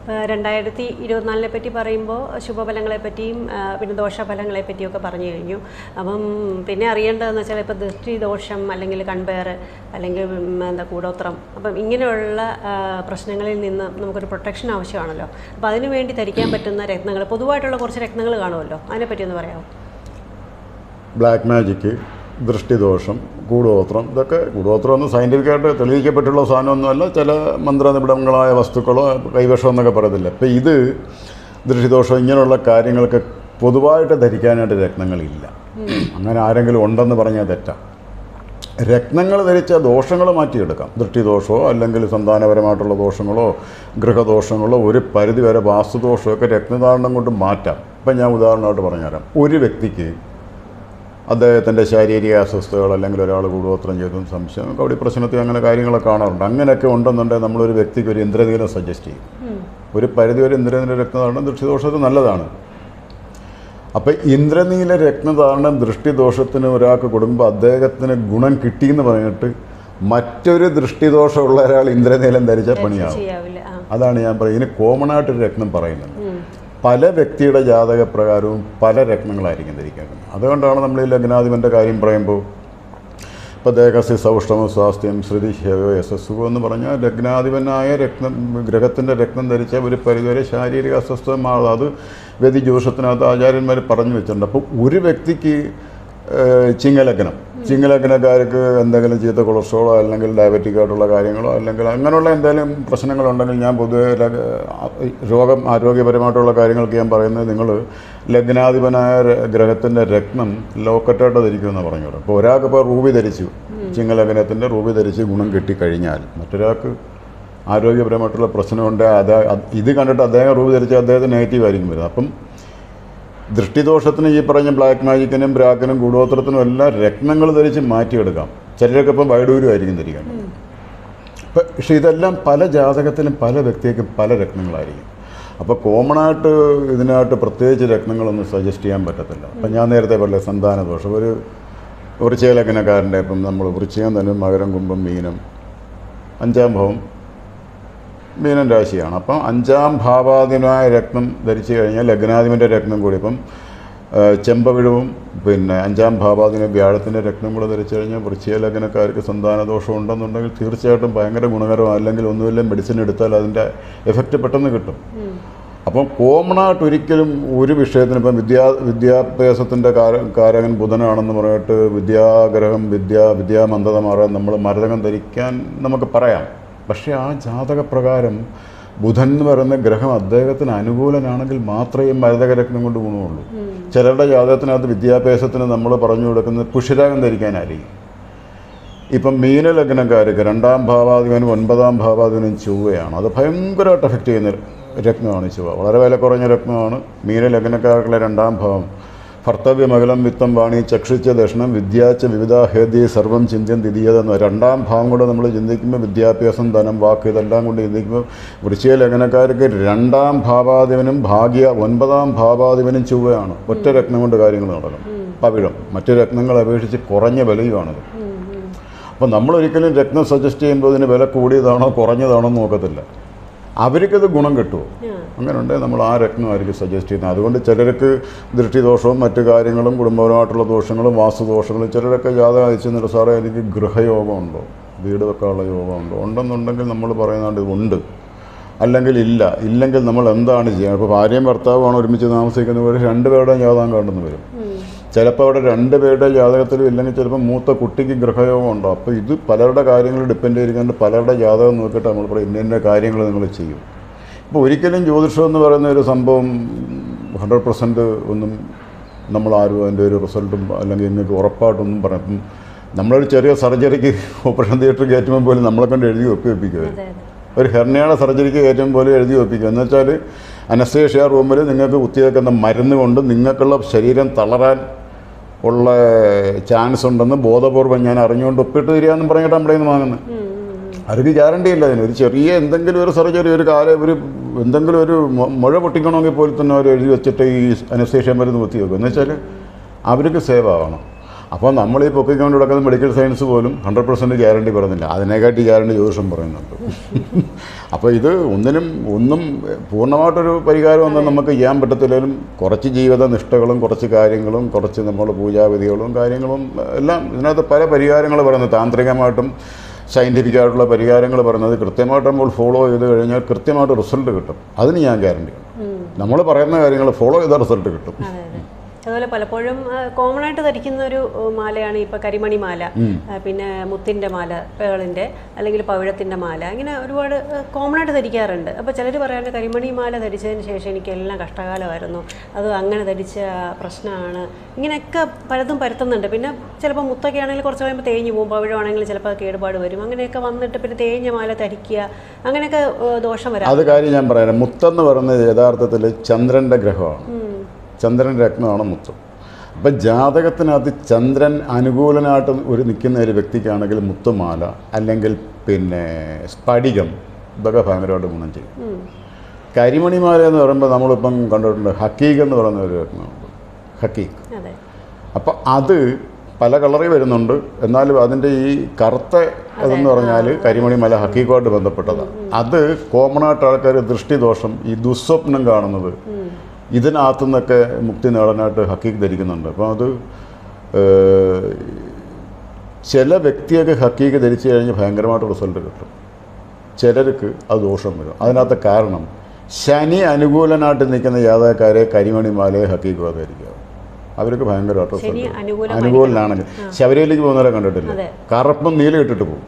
2024 പറ്റി പറയുമ്പോൾ ശുഭഫലങ്ങളെ പറ്റിയും പിന്നെ ദോഷഫലങ്ങളെ പറ്റിയൊക്കെ പറഞ്ഞു കഴിഞ്ഞു. അപ്പം പിന്നെ അറിയേണ്ടതെന്ന് വെച്ചാൽ ഇപ്പോൾ ദൃഷ്ടി ദോഷം അല്ലെങ്കിൽ കൺപയർ അല്ലെങ്കിൽ കൂടോത്രം, അപ്പം ഇങ്ങനെയുള്ള പ്രശ്നങ്ങളിൽ നിന്ന് നമുക്കൊരു പ്രൊട്ടക്ഷൻ ആവശ്യമാണല്ലോ. അപ്പോൾ അതിനു വേണ്ടി ധരിക്കാൻ പറ്റുന്ന രത്നങ്ങൾ, പൊതുവായിട്ടുള്ള കുറച്ച് രത്നങ്ങൾ കാണുമല്ലോ, അതിനെപ്പറ്റി ഒന്ന് പറയാമോ? ബ്ലാക്ക് മാജിക്ക്, ദൃഷ്ടിദോഷം, കൂടോത്രം, ഇതൊക്കെ കൂടോത്രം ഒന്നും സയൻറ്റിഫിക്കായിട്ട് തെളിയിക്കപ്പെട്ടുള്ള സാധനമൊന്നുമല്ല. ചില മന്ത്രനിബിഡങ്ങളായ വസ്തുക്കളോ കൈവശം എന്നൊക്കെ പറയത്തില്ല. ഇപ്പം ഇത് ദൃഷ്ടിദോഷം ഇങ്ങനെയുള്ള കാര്യങ്ങൾക്ക് പൊതുവായിട്ട് ധരിക്കാനായിട്ട് രത്നങ്ങളില്ല. അങ്ങനെ ആരെങ്കിലും ഉണ്ടെന്ന് പറഞ്ഞാൽ തെറ്റാണ്. രത്നങ്ങൾ ധരിച്ച ദോഷങ്ങൾ മാറ്റിയെടുക്കാം. ദൃഷ്ടിദോഷമോ അല്ലെങ്കിൽ സന്താനപരമായിട്ടുള്ള ദോഷങ്ങളോ ഗൃഹദോഷങ്ങളോ ഒരു പരിധിവരെ വാസ്തുദോഷമൊക്കെ രത്നധാരണം കൊണ്ട് മാറ്റാം. ഇപ്പം ഞാൻ ഉദാഹരണമായിട്ട് പറഞ്ഞുതരാം. ഒരു വ്യക്തിക്ക് അദ്ദേഹത്തിൻ്റെ ശാരീരിക അസ്വസ്ഥതകൾ അല്ലെങ്കിൽ ഒരാൾ കൂടോത്രം ചെയ്തും സംശയം കവടി പ്രശ്നത്തിൽ അങ്ങനെ കാര്യങ്ങളൊക്കെ കാണാറുണ്ട്. അങ്ങനെയൊക്കെ ഉണ്ടെന്നുണ്ടെങ്കിൽ നമ്മളൊരു വ്യക്തിക്ക് ഒരു ഇന്ദ്രനീലം സജസ്റ്റ് ചെയ്യും. ഒരു പരിധിവരെ ഇന്ദ്രനീല രക്തധാരണം ദൃഷ്ടിദോഷത്തിന് നല്ലതാണ്. അപ്പോൾ ഇന്ദ്രനീല രക്തധാരണം ദൃഷ്ടിദോഷത്തിന് ഒരാൾക്ക് കൊടുക്കുമ്പോൾ അദ്ദേഹത്തിന് ഗുണം കിട്ടിയെന്ന് പറഞ്ഞിട്ട് മറ്റൊരു ദൃഷ്ടിദോഷമുള്ള ഒരാൾ ഇന്ദ്രനീലം ധരിച്ചാൽ പണിയാവും. അതാണ് ഞാൻ പറയുന്നത്. ഇതിന് കോമണായിട്ടൊരു രത്നം പറയുന്നുണ്ട്. പല വ്യക്തിയുടെ ജാതകപ്രകാരവും പല രത്നങ്ങളായിരിക്കും ധരിക്കേണ്ടത്. അതുകൊണ്ടാണ് നമ്മൾ ഈ ലഗ്നാധിപൻ്റെ കാര്യം പറയുമ്പോൾ ഇപ്പോൾ ദേഹസ്യ സൗഷ്ഠമ സ്വാസ്ഥ്യം ശ്രുതി ഹേവോ യശസ്സുഖം എന്ന് പറഞ്ഞാൽ ലഗ്നാധിപനായ ഗ്രഹത്തിൻ്റെ രത്നം ധരിച്ച ഒരു പരിധിവരെ ശാരീരിക അസ്വസ്ഥത മാറും. അത് വ്യതിജ്യോഷത്തിനകത്ത് ആചാര്യന്മാർ പറഞ്ഞു വെച്ചിട്ടുണ്ട്. അപ്പോൾ ഒരു വ്യക്തിക്ക് ചിങ്ങലഗ്നക്കാർക്ക് എന്തെങ്കിലും ചീത്ത കൊളസ്ട്രോളോ അല്ലെങ്കിൽ ഡയബറ്റിക് ആയിട്ടുള്ള കാര്യങ്ങളോ അല്ലെങ്കിൽ അങ്ങനെയുള്ള എന്തെങ്കിലും പ്രശ്നങ്ങളുണ്ടെങ്കിൽ ഞാൻ പൊതുവെ ആരോഗ്യപരമായിട്ടുള്ള കാര്യങ്ങൾക്ക് ഞാൻ പറയുന്നത് നിങ്ങൾ ലഗ്നാധിപനായ ഗ്രഹത്തിൻ്റെ രത്നം ലോക്കറ്റായിട്ട് ധരിക്കുമെന്ന് പറഞ്ഞു. അപ്പോൾ ഒരാൾക്കിപ്പോൾ റൂബി ധരിച്ചു, ചിങ്ങലഗ്നത്തിൻ്റെ റൂബി ധരിച്ച് ഗുണം കിട്ടിക്കഴിഞ്ഞാൽ മറ്റൊരാൾക്ക് ആരോഗ്യപരമായിട്ടുള്ള പ്രശ്നമുണ്ട്. ഇത് കണ്ടിട്ട് അദ്ദേഹം റൂബി ധരിച്ചാൽ അദ്ദേഹത്തിന് നെഗറ്റീവ് ആയിരിക്കും വരുന്നത്. അപ്പം ദൃഷ്ടിദോഷത്തിന് ഈ പറഞ്ഞ ബ്ലാക്ക് മാജിക്കിനും ബ്രാക്കിനും കൂടോത്രത്തിനും എല്ലാം രത്നങ്ങൾ ധരിച്ച് മാറ്റിയെടുക്കാം. ചിലരൊക്കെ ഇപ്പം വൈഡൂര്യമായിരിക്കും ധരിക്കേണ്ടത്. പക്ഷേ ഇതെല്ലാം പല ജാതകത്തിലും പല വ്യക്തിക്കും പല രത്നങ്ങളായിരിക്കും. അപ്പോൾ കോമണായിട്ട് ഇതിനായിട്ട് പ്രത്യേകിച്ച് രത്നങ്ങളൊന്നും സജസ്റ്റ് ചെയ്യാൻ പറ്റത്തില്ല. അപ്പം ഞാൻ നേരത്തെ പറഞ്ഞ സന്താനദോഷം ഒരു വൃശ്ചികലഗ്നക്കാരൻ്റെ ഇപ്പം നമ്മൾ വൃശ്ചികം തന്നെ മകരം കുംഭം മീനം 5-ാം ഭാവം മീനൻ രാശിയാണ്. അപ്പം 5-ാം ഭാവാധിപനായ രത്നം ധരിച്ചു കഴിഞ്ഞാൽ ലഗ്നാധിപൻ്റെ രത്നം കൂടി ഇപ്പം ചെമ്പവിഴവും പിന്നെ 5-ാം ഭാവാധിപന വ്യാഴത്തിൻ്റെ രത്നം കൂടെ ധരിച്ചു കഴിഞ്ഞാൽ വൃശ്ചിക ലഗ്നക്കാർക്ക് സന്താനദോഷം ഉണ്ടെന്നുണ്ടെങ്കിൽ തീർച്ചയായിട്ടും ഭയങ്കര ഗുണകരമാണ്. അല്ലെങ്കിൽ ഒന്നുമില്ല മെഡിസിൻ എടുത്താൽ അതിൻ്റെ എഫക്റ്റ് പെട്ടെന്ന് കിട്ടും. അപ്പം കോമണായിട്ട് ഒരിക്കലും ഒരു വിഷയത്തിന് ഇപ്പം വിദ്യാഭ്യാസത്തിൻ്റെ കാരകൻ ബുധനാണെന്ന് പറഞ്ഞിട്ട് വിദ്യാഗ്രഹം വിദ്യാമന്ദത മാറാൻ നമ്മൾ മരതകം ധരിക്കാൻ നമുക്ക് പറയാം. പക്ഷേ ആ ജാതകപ്രകാരം ബുധൻ എന്ന് പറയുന്ന ഗ്രഹം അദ്ദേഹത്തിന് അനുകൂലനാണെങ്കിൽ മാത്രമേ മരതകരത്നം കൊണ്ട് ഗുണമുള്ളൂ. ചിലരുടെ ജാതകത്തിനകത്ത് വിദ്യാഭ്യാസത്തിന് നമ്മൾ പറഞ്ഞു കൊടുക്കുന്നത് പുഷ്യരാഗം ധരിക്കാനായിരിക്കും. ഇപ്പം മീനലഗ്നക്കാർക്ക് 2-ാം ഭാവാധിപനും 9-ാം ഭാവാധിപനും ചൊവ്വയാണ്. അത് ഭയങ്കരമായിട്ട് എഫക്റ്റ് ചെയ്യുന്ന രത്നമാണ് ചൊവ്വ. വളരെ വില കുറഞ്ഞ രത്നമാണ്. മീനലഗ്നക്കാർക്കുള്ള 2-ാം ഭാവം ഭർത്തവ്യമകലം വിത്തം വാണി ചക്ഷിച്ച ദർശനം വിദ്യാച്ച വിവിധാഹേദ്യ സർവം ചിന്ത്യൻ തിരിയതെന്ന് 2-ാം ഭാവം കൂടെ നമ്മൾ ചിന്തിക്കുമ്പോൾ വിദ്യാഭ്യാസം ധനം വാക്ക് ഇതെല്ലാം കൊണ്ട് ചിന്തിക്കുമ്പോൾ വൃശ്ചിക ലഗ്നക്കാർക്ക് 2-ാം ഭാവാധിപനും ഭാഗ്യ 9-ാം ഭാവാധിപനും ചൊവ്വയാണ്. ഒറ്റ രത്നം കൊണ്ട് കാര്യങ്ങൾ നടക്കും. പവിഴം മറ്റു രത്നങ്ങളെ അപേക്ഷിച്ച് കുറഞ്ഞ വിലയുമാണത്. അപ്പോൾ നമ്മളൊരിക്കലും രത്നം സജസ്റ്റ് ചെയ്യുമ്പോൾ ഇതിന് വില കൂടിയതാണോ കുറഞ്ഞതാണോ നോക്കത്തില്ല. അവർക്കത് ഗുണം കിട്ടുമോ? അങ്ങനെ ഉണ്ടെങ്കിൽ നമ്മൾ ആ രത്നം ആയിരിക്കും സജസ്റ്റ് ചെയ്യുന്നത്. അതുകൊണ്ട് ചിലർക്ക് ദൃഷ്ടിദോഷവും മറ്റു കാര്യങ്ങളും കുടുംബപരമായിട്ടുള്ള ദോഷങ്ങളും വാസ്തുദോഷങ്ങളും ചിലരൊക്കെ ജാതകം അയച്ചെന്നിട്ട് സാറേ എനിക്ക് ഗൃഹയോഗമുണ്ടോ, വീട് വെക്കാനുള്ള യോഗമുണ്ടോ? ഉണ്ടെന്നുണ്ടെങ്കിൽ നമ്മൾ പറയുന്നുണ്ട് ഉണ്ട്, അല്ലെങ്കിൽ ഇല്ല. ഇല്ലെങ്കിൽ നമ്മൾ എന്താണ് ചെയ്യുക? ഇപ്പോൾ ഭാര്യയും ഭർത്താവുമാണ് ഒരുമിച്ച് താമസിക്കുന്നവർ, രണ്ടുപേരുടെയും ജാതകം കണ്ടെന്ന് വരും. ചിലപ്പോൾ അവിടെ രണ്ടുപേരുടെ ജാതകത്തിലും ഇല്ലെങ്കിൽ ചിലപ്പോൾ മൂത്ത കുട്ടിക്ക് ഗൃഹയോഗം ഉണ്ടോ. അപ്പോൾ ഇത് പലരുടെ കാര്യങ്ങൾ ഡിപ്പെൻഡ് ചെയ്തിരിക്കുന്നത് പലരുടെ ജാതകം നോക്കിയിട്ട് നമ്മൾ പറയും ഇന്ന കാര്യങ്ങൾ നിങ്ങൾ ചെയ്യും. ഇപ്പോൾ ഒരിക്കലും ജ്യോതിഷം എന്ന് പറയുന്ന ഒരു സംഭവം 100% ഒന്നും നമ്മളാരും അതിൻ്റെ ഒരു റിസൾട്ടും അല്ലെങ്കിൽ നിങ്ങൾക്ക് ഉറപ്പായിട്ടൊന്നും പറയും. നമ്മളൊരു ചെറിയ സർജറിക്ക് ഓപ്പറേഷൻ തിയേറ്റർ കയറ്റുമ്പോൾ പോലും നമ്മളെ കൊണ്ട് എഴുതി ഒപ്പിവെപ്പിക്കുക. ഒരു ഹെർണിയയുടെ സർജറിക്ക് കയറ്റുമ്പോൾ പോലും എഴുതി ഒപ്പിക്കുക. എന്ന് വെച്ചാൽ അനസ്തേഷ്യ റൂമിൽ നിങ്ങൾക്ക് കുത്തിവെക്കുന്ന മരുന്ന് കൊണ്ട് നിങ്ങൾക്കുള്ള ശരീരം തളരാൻ ഉള്ള ചാൻസ് ഉണ്ടെന്ന് ബോധപൂർവ്വം ഞാൻ അറിഞ്ഞുകൊണ്ട് ഒപ്പിട്ട് തരികയെന്നും പറഞ്ഞിട്ട് നമ്മുടെ നിന്ന് വാങ്ങുന്നത്. അവർക്ക് ഗ്യാരണ്ടി ഇല്ല അതിന്. ഒരു ചെറിയ എന്തെങ്കിലും ഒരു സർജറി, ഒരു ഒരു എന്തെങ്കിലും ഒരു മുഴ പൊട്ടിക്കണമെങ്കിൽ പോലും തന്നെ അവർ എഴുതി വെച്ചിട്ട് ഈ അനസ്തേഷ്യ മരുന്ന് കുത്തിവെക്കും. എന്ന് വെച്ചാൽ അവർക്ക് സേവ് ആവണം. അപ്പോൾ നമ്മൾ ഈ പൊക്കിക്കൊണ്ട് കിടക്കുന്ന മെഡിക്കൽ സയൻസ് പോലും 100% ഗ്യാരണ്ടി പറയുന്നില്ല. അതിനെക്കാട്ടി ഗ്യാരണ്ടി ജ്യോതിഷം പറയുന്നുണ്ട്. അപ്പോൾ ഇത് ഒന്നും പൂർണ്ണമായിട്ടൊരു പരിഹാരം ഒന്നും നമുക്ക് ചെയ്യാൻ പറ്റത്തില്ലെങ്കിലും കുറച്ച് ജീവിത നിഷ്ഠകളും കുറച്ച് കാര്യങ്ങളും കുറച്ച് നമ്മൾ പൂജാവിധികളും കാര്യങ്ങളും എല്ലാം ഇതിനകത്ത് പല പരിഹാരങ്ങൾ പറയുന്നത് താന്ത്രികമായിട്ടും സയൻറ്റിഫിക്കായിട്ടുള്ള പരിഹാരങ്ങൾ പറയുന്നത് കൃത്യമായിട്ട് നമ്മൾ ഫോളോ ചെയ്ത് കഴിഞ്ഞാൽ കൃത്യമായിട്ട് റിസൾട്ട് കിട്ടും. അതിന് ഞാൻ ഗ്യാരണ്ടിയാണ്. നമ്മൾ പറയുന്ന കാര്യങ്ങൾ ഫോളോ ചെയ്താൽ റിസൾട്ട് കിട്ടും. അതുപോലെ പലപ്പോഴും കോമൺ ആയിട്ട് ധരിക്കുന്ന ഒരു മാലയാണ് ഇപ്പോൾ കരിമണി മാല, പിന്നെ മുത്തിൻ്റെ മാല, പേളിൻ്റെ അല്ലെങ്കിൽ പവിഴത്തിൻ്റെ മാല, ഇങ്ങനെ ഒരുപാട് കോമൺ ആയിട്ട് ധരിക്കാറുണ്ട്. അപ്പോൾ ചിലർ പറയാറുണ്ട് കരിമണി മാല ധരിച്ചതിന് ശേഷം എനിക്കെല്ലാം കഷ്ടകാലമായിരുന്നു, അത് അങ്ങനെ ധരിച്ച പ്രശ്നമാണ്, ഇങ്ങനെയൊക്കെ പലതും പരത്തുന്നുണ്ട്. പിന്നെ ചിലപ്പോൾ മുത്തൊക്കെ ആണെങ്കിൽ കുറച്ച് കഴിയുമ്പോൾ തേഞ്ഞ് പോകും, പവിഴമാണെങ്കിൽ ചിലപ്പോൾ കേടുപാട് വരും. അങ്ങനെയൊക്കെ വന്നിട്ട് പിന്നെ തേഞ്ഞ മാല ധരിക്കുക, അങ്ങനെയൊക്കെ ദോഷം വരാം. അത് കാര്യം ഞാൻ പറയാം. മുത്തെന്ന് പറയുന്നത് യഥാർത്ഥത്തിൽ ചന്ദ്രൻ്റെ ഗ്രഹമാണ്, ചന്ദ്രൻ രത്നമാണ് മുത്ത്. അപ്പം ജാതകത്തിനകത്ത് ചന്ദ്രൻ അനുകൂലനായിട്ട് നിൽക്കുന്ന ഒരു വ്യക്തിക്കാണെങ്കിൽ മുത്തുമാല അല്ലെങ്കിൽ പിന്നെ സ്ഫടികം ഇതൊക്കെ ഭയങ്കരമായിട്ട് ഗുണം ചെയ്യും. കരിമണിമാല എന്ന് പറയുമ്പോൾ നമ്മളിപ്പം കണ്ടിട്ടുണ്ട് ഹക്കീക്ക് എന്ന് പറയുന്ന ഒരു രത്നമുണ്ട്, ഹക്കീക്ക്. അപ്പം അത് പല കളറിൽ വരുന്നുണ്ട്. എന്നാലും അതിൻ്റെ ഈ കറുത്ത അതെന്ന് പറഞ്ഞാൽ കരിമണിമല ഹക്കീക്കുമായിട്ട് ബന്ധപ്പെട്ടതാണ്. അത് കോമണായിട്ട് ആൾക്കാർ ദൃഷ്ടിദോഷം, ഈ ദുസ്വപ്നം കാണുന്നത്, ഇതിനകത്തു നിന്നൊക്കെ മുക്തി നേടാനായിട്ട് ഹക്കീക്ക് ധരിക്കുന്നുണ്ട്. അപ്പോൾ അത് ചില വ്യക്തിയൊക്കെ ഹക്കീക്ക് ധരിച്ചു കഴിഞ്ഞാൽ ഭയങ്കരമായിട്ട് റിസൾട്ട് കിട്ടും. ചിലർക്ക് അത് ദോഷം വരും. അതിനകത്ത് കാരണം ശനി അനുകൂലനായിട്ട് നിൽക്കുന്ന ജാതകക്കാരെ കരിമണിമാലയെ ഹക്കീക്ക് ധരിക്കുക. അവർക്ക് ഭയങ്കരമായിട്ട് റിസൾട്ട് അനുകൂലനാണെങ്കിൽ ശബരിമലയ്ക്ക് പോകുന്നവരെ കണ്ടിട്ടില്ല, കറുപ്പും നീല ഇട്ടിട്ട് പോകും,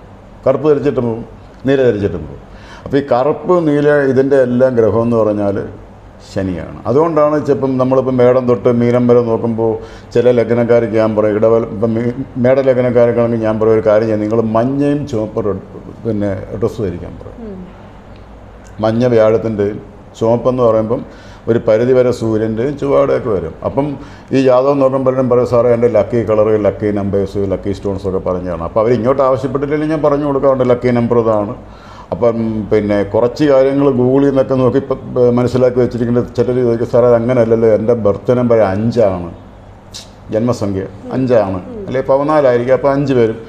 കറുപ്പ് ധരിച്ചിട്ടും പോകും, നീല ധരിച്ചിട്ടും പോകും. അപ്പോൾ ഈ കറുപ്പ് നീല ഇതിൻ്റെ എല്ലാം ഗ്രഹം എന്ന് പറഞ്ഞാൽ ശനിയാണ്. അതുകൊണ്ടാണ് ചിലപ്പം നമ്മളിപ്പോൾ മേടം തൊട്ട് മീനം വരെ നോക്കുമ്പോൾ ചില ലഗ്നക്കാർക്ക് ഞാൻ പറയും, ഇപ്പം മേട ലഗ്നക്കാർക്കാണെങ്കിൽ ഞാൻ പറയും ഒരു കാര്യം ചെയ്യാം, നിങ്ങൾ മഞ്ഞയും ചുവപ്പ് പിന്നെ ഡ്രസ്സ് ധരിക്കാൻ പറയും. മഞ്ഞ വ്യാഴത്തിൻ്റെയും ചുവപ്പെന്ന് പറയുമ്പം ഒരു പരിധി വരെ സൂര്യൻ്റെയും ചുവയുടെയൊക്കെ വരും. അപ്പം ഈ ജാതകം നോക്കുമ്പോഴും പറയും സാറേ എൻ്റെ lucky colour, lucky numbers, lucky സ്റ്റോൺസൊക്കെ പറഞ്ഞാണ്. അപ്പോൾ അവർ ഇങ്ങോട്ട് ആവശ്യപ്പെട്ടില്ലെങ്കിൽ ഞാൻ പറഞ്ഞു കൊടുക്കാറുണ്ട് ലക്കി നമ്പർ ഇതാണ്. അപ്പം പിന്നെ കുറച്ച് കാര്യങ്ങൾ ഗൂഗിളിൽ നിന്നൊക്കെ നോക്കി മനസ്സിലാക്കി വെച്ചിരിക്കുന്നത് ചിലർ ചോദിക്കും സാറേ അങ്ങനെയല്ലല്ലോ, എൻ്റെ ബർത്ത് നമ്പർ 5 ജന്മസംഖ്യ 5 അല്ലെങ്കിൽ 14 അപ്പോൾ 5 വരും.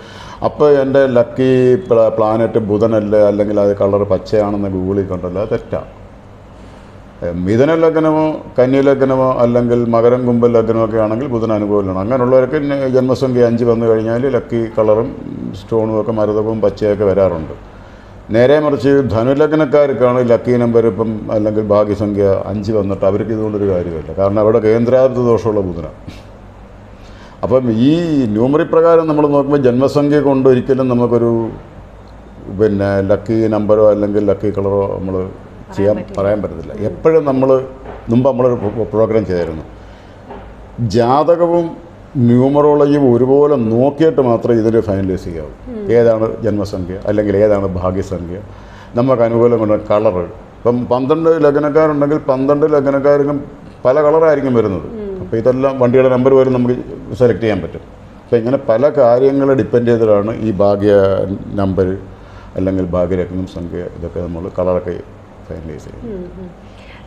അപ്പോൾ എൻ്റെ ലക്കി പ്ലാനറ്റ് ബുധനല്ലേ, അല്ലെങ്കിൽ അത് കളർ പച്ചയാണെന്ന് ഗൂഗിളിൽ കണ്ടല്ലോ, അത് തെറ്റാണ്. മിഥുന ലഗ്നമോ കന്നി ലഗ്നമോ അല്ലെങ്കിൽ മകരം കുംഭം ലഗ്നമൊക്കെ ആണെങ്കിൽ ബുധൻ അനുകൂലമാണ്. അങ്ങനെയുള്ളവർക്ക് ജന്മസംഖ്യ 5 വന്നു കഴിഞ്ഞാൽ ലക്കി കളറും സ്റ്റോണും ഒക്കെ മരതകവും പച്ചയൊക്കെ വരാറുണ്ട്. നേരെ മറിച്ച് ധനുലഗ്നക്കാർക്കാണ് ലക്കി നമ്പർ ഇപ്പം അല്ലെങ്കിൽ ഭാഗ്യസംഖ്യ 5 വന്നിട്ട് അവർക്ക് ഇതുകൊണ്ടൊരു കാര്യമില്ല. കാരണം അവിടെ കേന്ദ്രാധിപത്യ ദോഷമുള്ള ബുധനാണ്. അപ്പം ഈ ന്യൂമറി പ്രകാരം നമ്മൾ നോക്കുമ്പോൾ ജന്മസംഖ്യ കൊണ്ട് ഒരിക്കലും നമുക്കൊരു പിന്നെ ലക്കി നമ്പറോ അല്ലെങ്കിൽ ലക്കി കളറോ നമ്മൾ പറയാൻ പറ്റത്തില്ല. എപ്പോഴും നമ്മളൊരു പ്രോഗ്രാം ചെയ്തിരുന്നു, ജാതകവും ന്യൂമറോളജിയും ഒരുപോലെ നോക്കിയിട്ട് മാത്രമേ ഇതിൽ ഫൈനലൈസ് ചെയ്യാവൂ. ഏതാണ് ജന്മസംഖ്യ അല്ലെങ്കിൽ ഏതാണ് ഭാഗ്യസംഖ്യ, നമുക്ക് അനുകൂലം കൊണ്ട് കളറ്. ഇപ്പം 12 ലഗ്നക്കാരുണ്ടെങ്കിൽ 12 ലഗ്നക്കാർക്കും പല കളറായിരിക്കും വരുന്നത്. അപ്പോൾ ഇതെല്ലാം വണ്ടിയുടെ നമ്പർ വരും നമുക്ക് സെലക്ട് ചെയ്യാൻ പറ്റും. അപ്പോൾ ഇങ്ങനെ പല കാര്യങ്ങൾ ഡിപ്പെൻഡ് ചെയ്തിട്ടാണ് ഈ ഭാഗ്യ നമ്പർ അല്ലെങ്കിൽ ഭാഗ്യരത്നം സംഖ്യ ഇതൊക്കെ നമ്മൾ കളറൊക്കെ ഫൈനലൈസ് ചെയ്യും.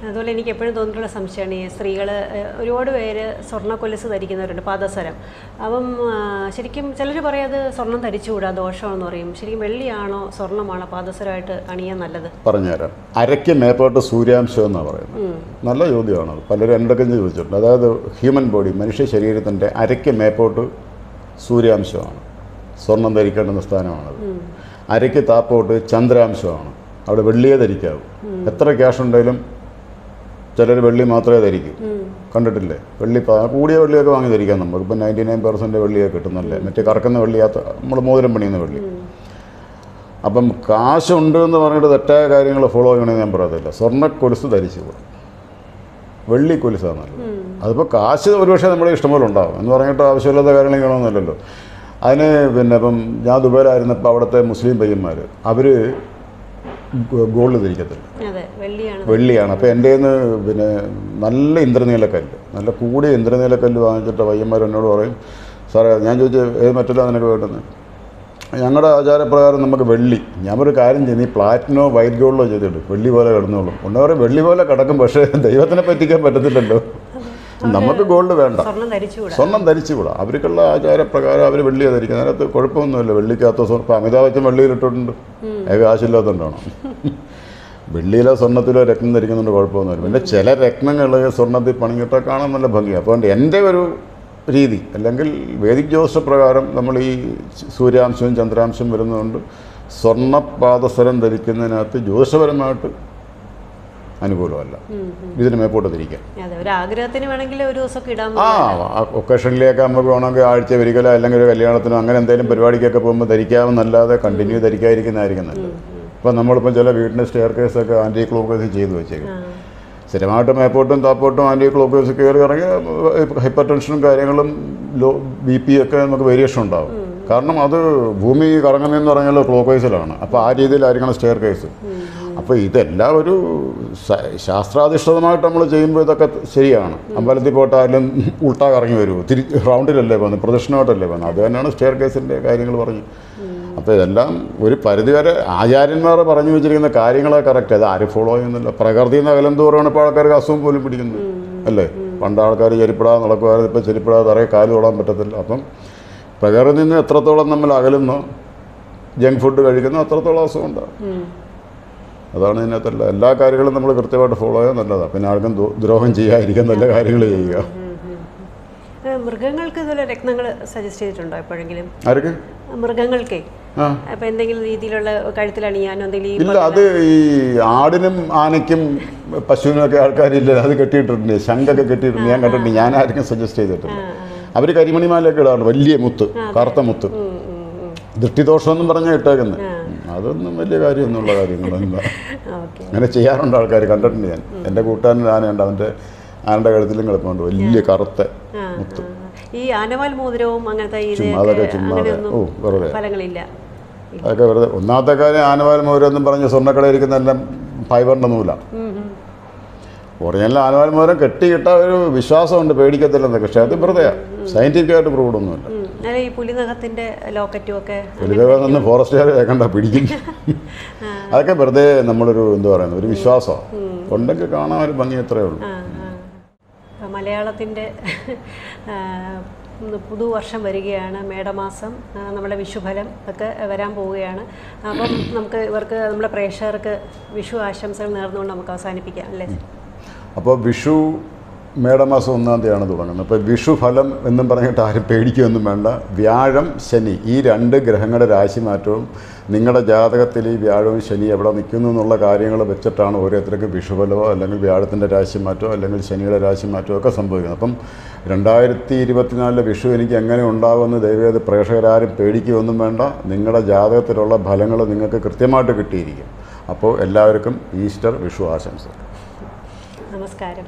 അതുപോലെ എനിക്ക് എപ്പോഴും തോന്നിയിട്ടുള്ള സംശയമാണ് ഈ സ്ത്രീകൾ ഒരുപാട് പേര് സ്വർണ്ണ കൊലുസ് ധരിക്കുന്നവരുണ്ട്, പാദസരം. അപ്പം ശരിക്കും ചിലർ പറയും അത് സ്വർണം ധരിച്ചുകൂടാ, ദോഷമാണെന്ന് പറയും. ശരിക്കും വെള്ളിയാണോ സ്വർണ്ണമാണോ പാദസരമായിട്ട് അണിയാൻ നല്ലത്? പറഞ്ഞുതരാം. അരയ്ക്ക് മേപ്പോട്ട് സൂര്യാംശം എന്നാണ് പറയുന്നത്. നല്ല ചോദ്യമാണ്, പലരും എന്തൊക്കെ ചോദിച്ചിട്ടുണ്ട്. അതായത് ഹ്യൂമൻ ബോഡി, മനുഷ്യ ശരീരത്തിൻ്റെ അരയ്ക്ക് മേപ്പോട്ട് സൂര്യാംശമാണ്, സ്വർണം ധരിക്കേണ്ടുന്ന സ്ഥാനമാണത്. അരയ്ക്ക് താപ്പോട്ട് ചന്ദ്രാംശമാണ്, അവിടെ വെള്ളിയെ ധരിക്കാവൂ. എത്ര ക്യാഷ് ഉണ്ടെങ്കിലും ചിലർ വെള്ളി മാത്രമേ ധരിക്കൂ. കണ്ടിട്ടില്ലേ? വെള്ളി കൂടിയ വെള്ളിയൊക്കെ വാങ്ങി ധരിക്കാം. നമുക്കിപ്പോൾ 99% വെള്ളിയൊക്കെ കിട്ടുന്നല്ലേ, മറ്റേ കറക്കുന്ന വെള്ളിയാത്ത നമ്മൾ മോതിരം പണിയുന്ന വെള്ളി. അപ്പം കാശുണ്ട് എന്ന് പറഞ്ഞിട്ട് തെറ്റായ കാര്യങ്ങൾ ഫോളോ ചെയ്യണമെന്ന് ഞാൻ പറയത്തില്ല. സ്വർണ്ണക്കൊലുസ് ധരിച്ചു പോകും, വെള്ളി കൊലുസാണ് നല്ലത്. അതിപ്പോൾ കാശ് ഒരുപക്ഷെ നമ്മുടെ ഇഷ്ടംപോലെ ഉണ്ടാകും എന്ന് പറഞ്ഞിട്ട് ആവശ്യമില്ലാത്ത കാര്യങ്ങൾ ചെയ്യണമെന്നല്ലല്ലോ. അതിന് പിന്നെ ഇപ്പം ഞാൻ ദുബൈയിലായിരുന്നപ്പോൾ അവിടുത്തെ മുസ്ലിം പയ്യന്മാർ അവർ ഗോൾഡ് ധരിക്കത്തില്ല, വെള്ളിയാണ്. അപ്പോൾ എൻ്റെ കയ്യിൽ നിന്ന് പിന്നെ നല്ല ഇന്ദ്രനീലക്കല്ല്, നല്ല കൂടിയ ഇന്ദ്രനീലക്കല്ല് വാങ്ങിച്ചിട്ട് പയ്യന്മാർ എന്നോട് പറയും, സാറേ ഞാൻ ചോദിച്ചു മറ്റല്ല നിനക്ക് വേണ്ടുന്നത്? ഞങ്ങളുടെ ആചാരപ്രകാരം നമുക്ക് വെള്ളി. ഞാൻ ഒരു കാര്യം ചെയ്യും, നീ പ്ലാറ്റിനോ വൈറ്റ് ഗോൾഡോ ചെയ്തിട്ട് വെള്ളി പോലെ കിടന്നോളും. ഒന്ന് പറയും വെള്ളി പോലെ കിടക്കും, പക്ഷേ ദൈവത്തിനെ പറ്റിക്കാൻ പറ്റത്തില്ലല്ലോ. നമുക്ക് ഗോൾഡ് വേണ്ട, സ്വർണം ധരിച്ചുകൂടാ. അവർക്കുള്ള ആചാരപ്രകാരം അവർ വെള്ളിയാണ് ധരിക്കുന്നത്. അതിനകത്ത് കുഴപ്പമൊന്നുമില്ല. വെള്ളിക്കകത്ത് ഇപ്പം അമിതാഭ് ബച്ചൻ വെള്ളിയിലിട്ടിട്ടുണ്ട്, കാശില്ലാത്തതുകൊണ്ടാണ്. വെള്ളിയിലോ സ്വർണ്ണത്തിലോ രത്നം ധരിക്കുന്നുണ്ട്, കുഴപ്പമൊന്നുമില്ല. പിന്നെ ചില രത്നങ്ങൾ സ്വർണ്ണത്തിൽ പണിയിട്ടാൽ കാണാൻ നല്ല ഭംഗിയാണ്. അപ്പോൾ എൻ്റെ ഒരു രീതി, അല്ലെങ്കിൽ വേദിക് ജ്യോതിഷപ്രകാരം നമ്മൾ ഈ സൂര്യാംശവും ചന്ദ്രാംശവും വരുന്നതുകൊണ്ട് സ്വർണ്ണപാദസരം ധരിക്കുന്നതിനകത്ത് ജ്യോതിഷപരമായിട്ട് അനുകൂലമല്ല. ഇതിന് മേപ്പോട്ട് തിരിക്കാം. ഒക്കേഷനിലേക്ക് നമുക്ക് വേണമെങ്കിൽ ആഴ്ച ഒരിക്കലോ അല്ലെങ്കിൽ ഒരു കല്യാണത്തിനോ അങ്ങനെ എന്തെങ്കിലും പരിപാടിക്കൊക്കെ പോകുമ്പോൾ ധരിക്കാമെന്നല്ലാതെ കണ്ടിന്യൂ ധരിക്കാതിരിക്കുന്നതായിരിക്കും നല്ലത്. ഇപ്പം നമ്മളിപ്പം ചില വീടിൻ്റെ സ്റ്റെയർ കേസൊക്കെ ആൻറ്റി ക്ലോക്ക് കേസ് ചെയ്ത് വെച്ചേക്കും. സ്ഥിരമായിട്ട് മേപ്പോട്ടും താപ്പോട്ടും ആൻറ്റി ക്ലോക്ക് കേസ് കയറി ഇറങ്ങി ഹൈപ്പർ ടെൻഷനും കാര്യങ്ങളും BP ഒക്കെ നമുക്ക് വേരിയേഷൻ ഉണ്ടാകും. കാരണം അത് ഭൂമി കറങ്ങുന്നതെന്ന് പറഞ്ഞാൽ ക്ലോക്ക് വൈസിലാണ്. അപ്പോൾ ആ രീതിയിലായിരിക്കണം സ്റ്റെയർ കേസ്. അപ്പോൾ ഇതെല്ലാം ഒരു ശാസ്ത്രാധിഷ്ഠിതമായിട്ട് നമ്മൾ ചെയ്യുമ്പോൾ ഇതൊക്കെ ശരിയാണ്. അമ്പലത്തിൽ പോയിട്ടായാലും ഉൾട്ടാ കറങ്ങി വരുമോ, റൗണ്ടിലല്ലേ പോകുന്നത്, പ്രദക്ഷിണമായിട്ടല്ലേ പോകുന്നത്. അത് തന്നെയാണ് സ്റ്റെയർ കേസിൻ്റെ കാര്യങ്ങൾ പറഞ്ഞു. അപ്പോൾ ഇതെല്ലാം ഒരു പരിധിവരെ ആചാര്യന്മാർ പറഞ്ഞു വെച്ചിരിക്കുന്ന കാര്യങ്ങളെ കറക്റ്റ്. അത് ആരും ഫോളോ ചെയ്യുന്നില്ല. പ്രകൃതിയിൽ നിന്ന് അകലം തോറുമാണ് ഇപ്പോൾ ആൾക്കാർക്ക് അസുഖം പോലും പിടിക്കുന്നത് അല്ലേ. പണ്ട് ആൾക്കാർ ചെരിപ്പിടാതെ നടക്കുമായിരുന്നു, ഇപ്പോൾ ചെരിപ്പിടാതെ തറയെ കാല് തൊടാൻ പറ്റത്തില്ല. അപ്പം പ്രകൃതിയിൽ നിന്ന് എത്രത്തോളം നമ്മൾ അകലുന്നോ, ജങ്ക് ഫുഡ് കഴിക്കുന്നോ അത്രത്തോളം അസുഖം ഉണ്ടാകും. അതാണ് ഇതിനകത്തല്ല. എല്ലാ കാര്യങ്ങളും നമ്മൾ കൃത്യമായിട്ട് ഫോളോ ചെയ്യാൻ നല്ലതാണ്. പിന്നെ ആർക്കും ദ്രോഹം ചെയ്യാതിരിക്കാൻ നല്ല കാര്യങ്ങൾ ചെയ്യുക. മൃഗങ്ങൾക്ക് ഇതുപോലെ രത്നങ്ങൾ സജസ്റ്റ് ചെയ്തിട്ടുണ്ടോ എപ്പോഴെങ്കിലും? ആർക്ക്? മൃഗങ്ങൾക്കേ അപ്പോൾ എന്തെങ്കിലും രീതിയിലുള്ള കഴുത്തിലണിയാനോ എന്തെങ്കിലും? ഇല്ല, അത് ഈ ആടിനും ആനയ്ക്കും പശുവിനൊക്കെ ആൾക്കാരില്ല, അത് കെട്ടിയിട്ടുണ്ട്, ശംഖൊക്കെ കെട്ടിയിട്ടുണ്ട്. ഞാൻ കണ്ടിട്ടുണ്ട്. ഞാൻ ആർക്കും സജസ്റ്റ് ചെയ്തിട്ടില്ല. അവർ കരിമണിമാലൊക്കെ ഇടാറുണ്ട്, വലിയ മുത്ത്, കറുത്ത മുത്ത്. ദൃഷ്ടിദോഷമെന്നും പറഞ്ഞാൽ ഇട്ടേക്കുന്നത്. അതൊന്നും വലിയ കാര്യമൊന്നുമുള്ള കാര്യങ്ങളല്ല. അങ്ങനെ ചെയ്യാറുണ്ട് ആൾക്കാർ, കണ്ടിട്ടുണ്ട് ഞാൻ. എൻ്റെ കൂട്ടുകാരൻ ആനയുണ്ട്, അവൻ്റെ ആനയുടെ കഴുത്തിലും കിടപ്പുണ്ട് വലിയ കറുത്ത മുത്ത്. ഈ ആനവാൽ മോതിരവും അങ്ങനത്തെ അതൊക്കെ ചുമ്മാതെ വെറുതെ ഫലങ്ങളില്ല. അതൊക്കെ വെറുതെ. ഒന്നാമത്തെ കാര്യം, ആനവാൽ മോതിരം എന്നും പറഞ്ഞ് സ്വർണ്ണക്കടയിൽ ഇരിക്കുന്നതെല്ലാം ഫൈബറിൻ്റെ നൂലാണ്. ഒറിജിനൽ ആനവാൽ മോതിരം കെട്ടിയിട്ട ഒരു വിശ്വാസമുണ്ട്, പേടിക്കത്തില്ലെന്നൊക്കെ. പക്ഷേ അത് വെറുതെ സയൻറ്റിഫിക്കായിട്ട് പ്രൂവ്ഡ് ഒന്നുമില്ല. ഈ പുലിനഖത്തിൻ്റെ ലോക്കറ്റും ഒക്കെ, പുലിനഖം ഫോറസ്റ്റുകാർ കേൾക്കണ്ട, പിടിക്കും. അതൊക്കെ വെറുതെ നമ്മളൊരു എന്താ പറയുന്നത്, ഒരു വിശ്വാസമാണ്. ഉണ്ടെങ്കിൽ കാണാൻ ഒരു ഭംഗി അത്രയേ ഉള്ളൂ. മലയാളത്തിൻ്റെ പുതുവർഷം വരികയാണ്, മേടമാസം, നമ്മുടെ വിഷുഫലം ഒക്കെ വരാൻ പോവുകയാണ്. അപ്പം നമുക്ക് ഇവർക്ക്, നമ്മുടെ പ്രേക്ഷകർക്ക് വിഷു ആശംസകൾ നേർന്നുകൊണ്ട് നമുക്ക് അവസാനിപ്പിക്കാം അല്ലേ? അപ്പോൾ വിഷു മേടമാസം 1-ാം തീയതിയാണ് തുടങ്ങുന്നത്. അപ്പോൾ വിഷുഫലം എന്നും പറഞ്ഞിട്ട് ആരും പേടിക്കുകയൊന്നും വേണ്ട. വ്യാഴം, ശനി, ഈ 2 ഗ്രഹങ്ങളുടെ രാശിമാറ്റവും നിങ്ങളുടെ ജാതകത്തിൽ ഈ വ്യാഴവും ശനി എവിടെ നിൽക്കുന്നു എന്നുള്ള കാര്യങ്ങൾ വെച്ചിട്ടാണ് ഓരോരുത്തർക്ക് വിഷുഫലമോ അല്ലെങ്കിൽ വ്യാഴത്തിൻ്റെ രാശിമാറ്റമോ അല്ലെങ്കിൽ ശനിയുടെ രാശിമാറ്റമോ ഒക്കെ സംഭവിക്കുന്നത്. അപ്പം 2024 വിഷു എനിക്ക് എങ്ങനെ ഉണ്ടാകുമെന്ന് ദയവേത് പ്രേക്ഷകരാരും പേടിക്കുകയൊന്നും വേണ്ട. നിങ്ങളുടെ ജാതകത്തിലുള്ള ഫലങ്ങൾ നിങ്ങൾക്ക് കൃത്യമായിട്ട് കിട്ടിയിരിക്കും. അപ്പോൾ എല്ലാവർക്കും ഈസ്റ്റർ വിഷു ആശംസ. നമസ്കാരം.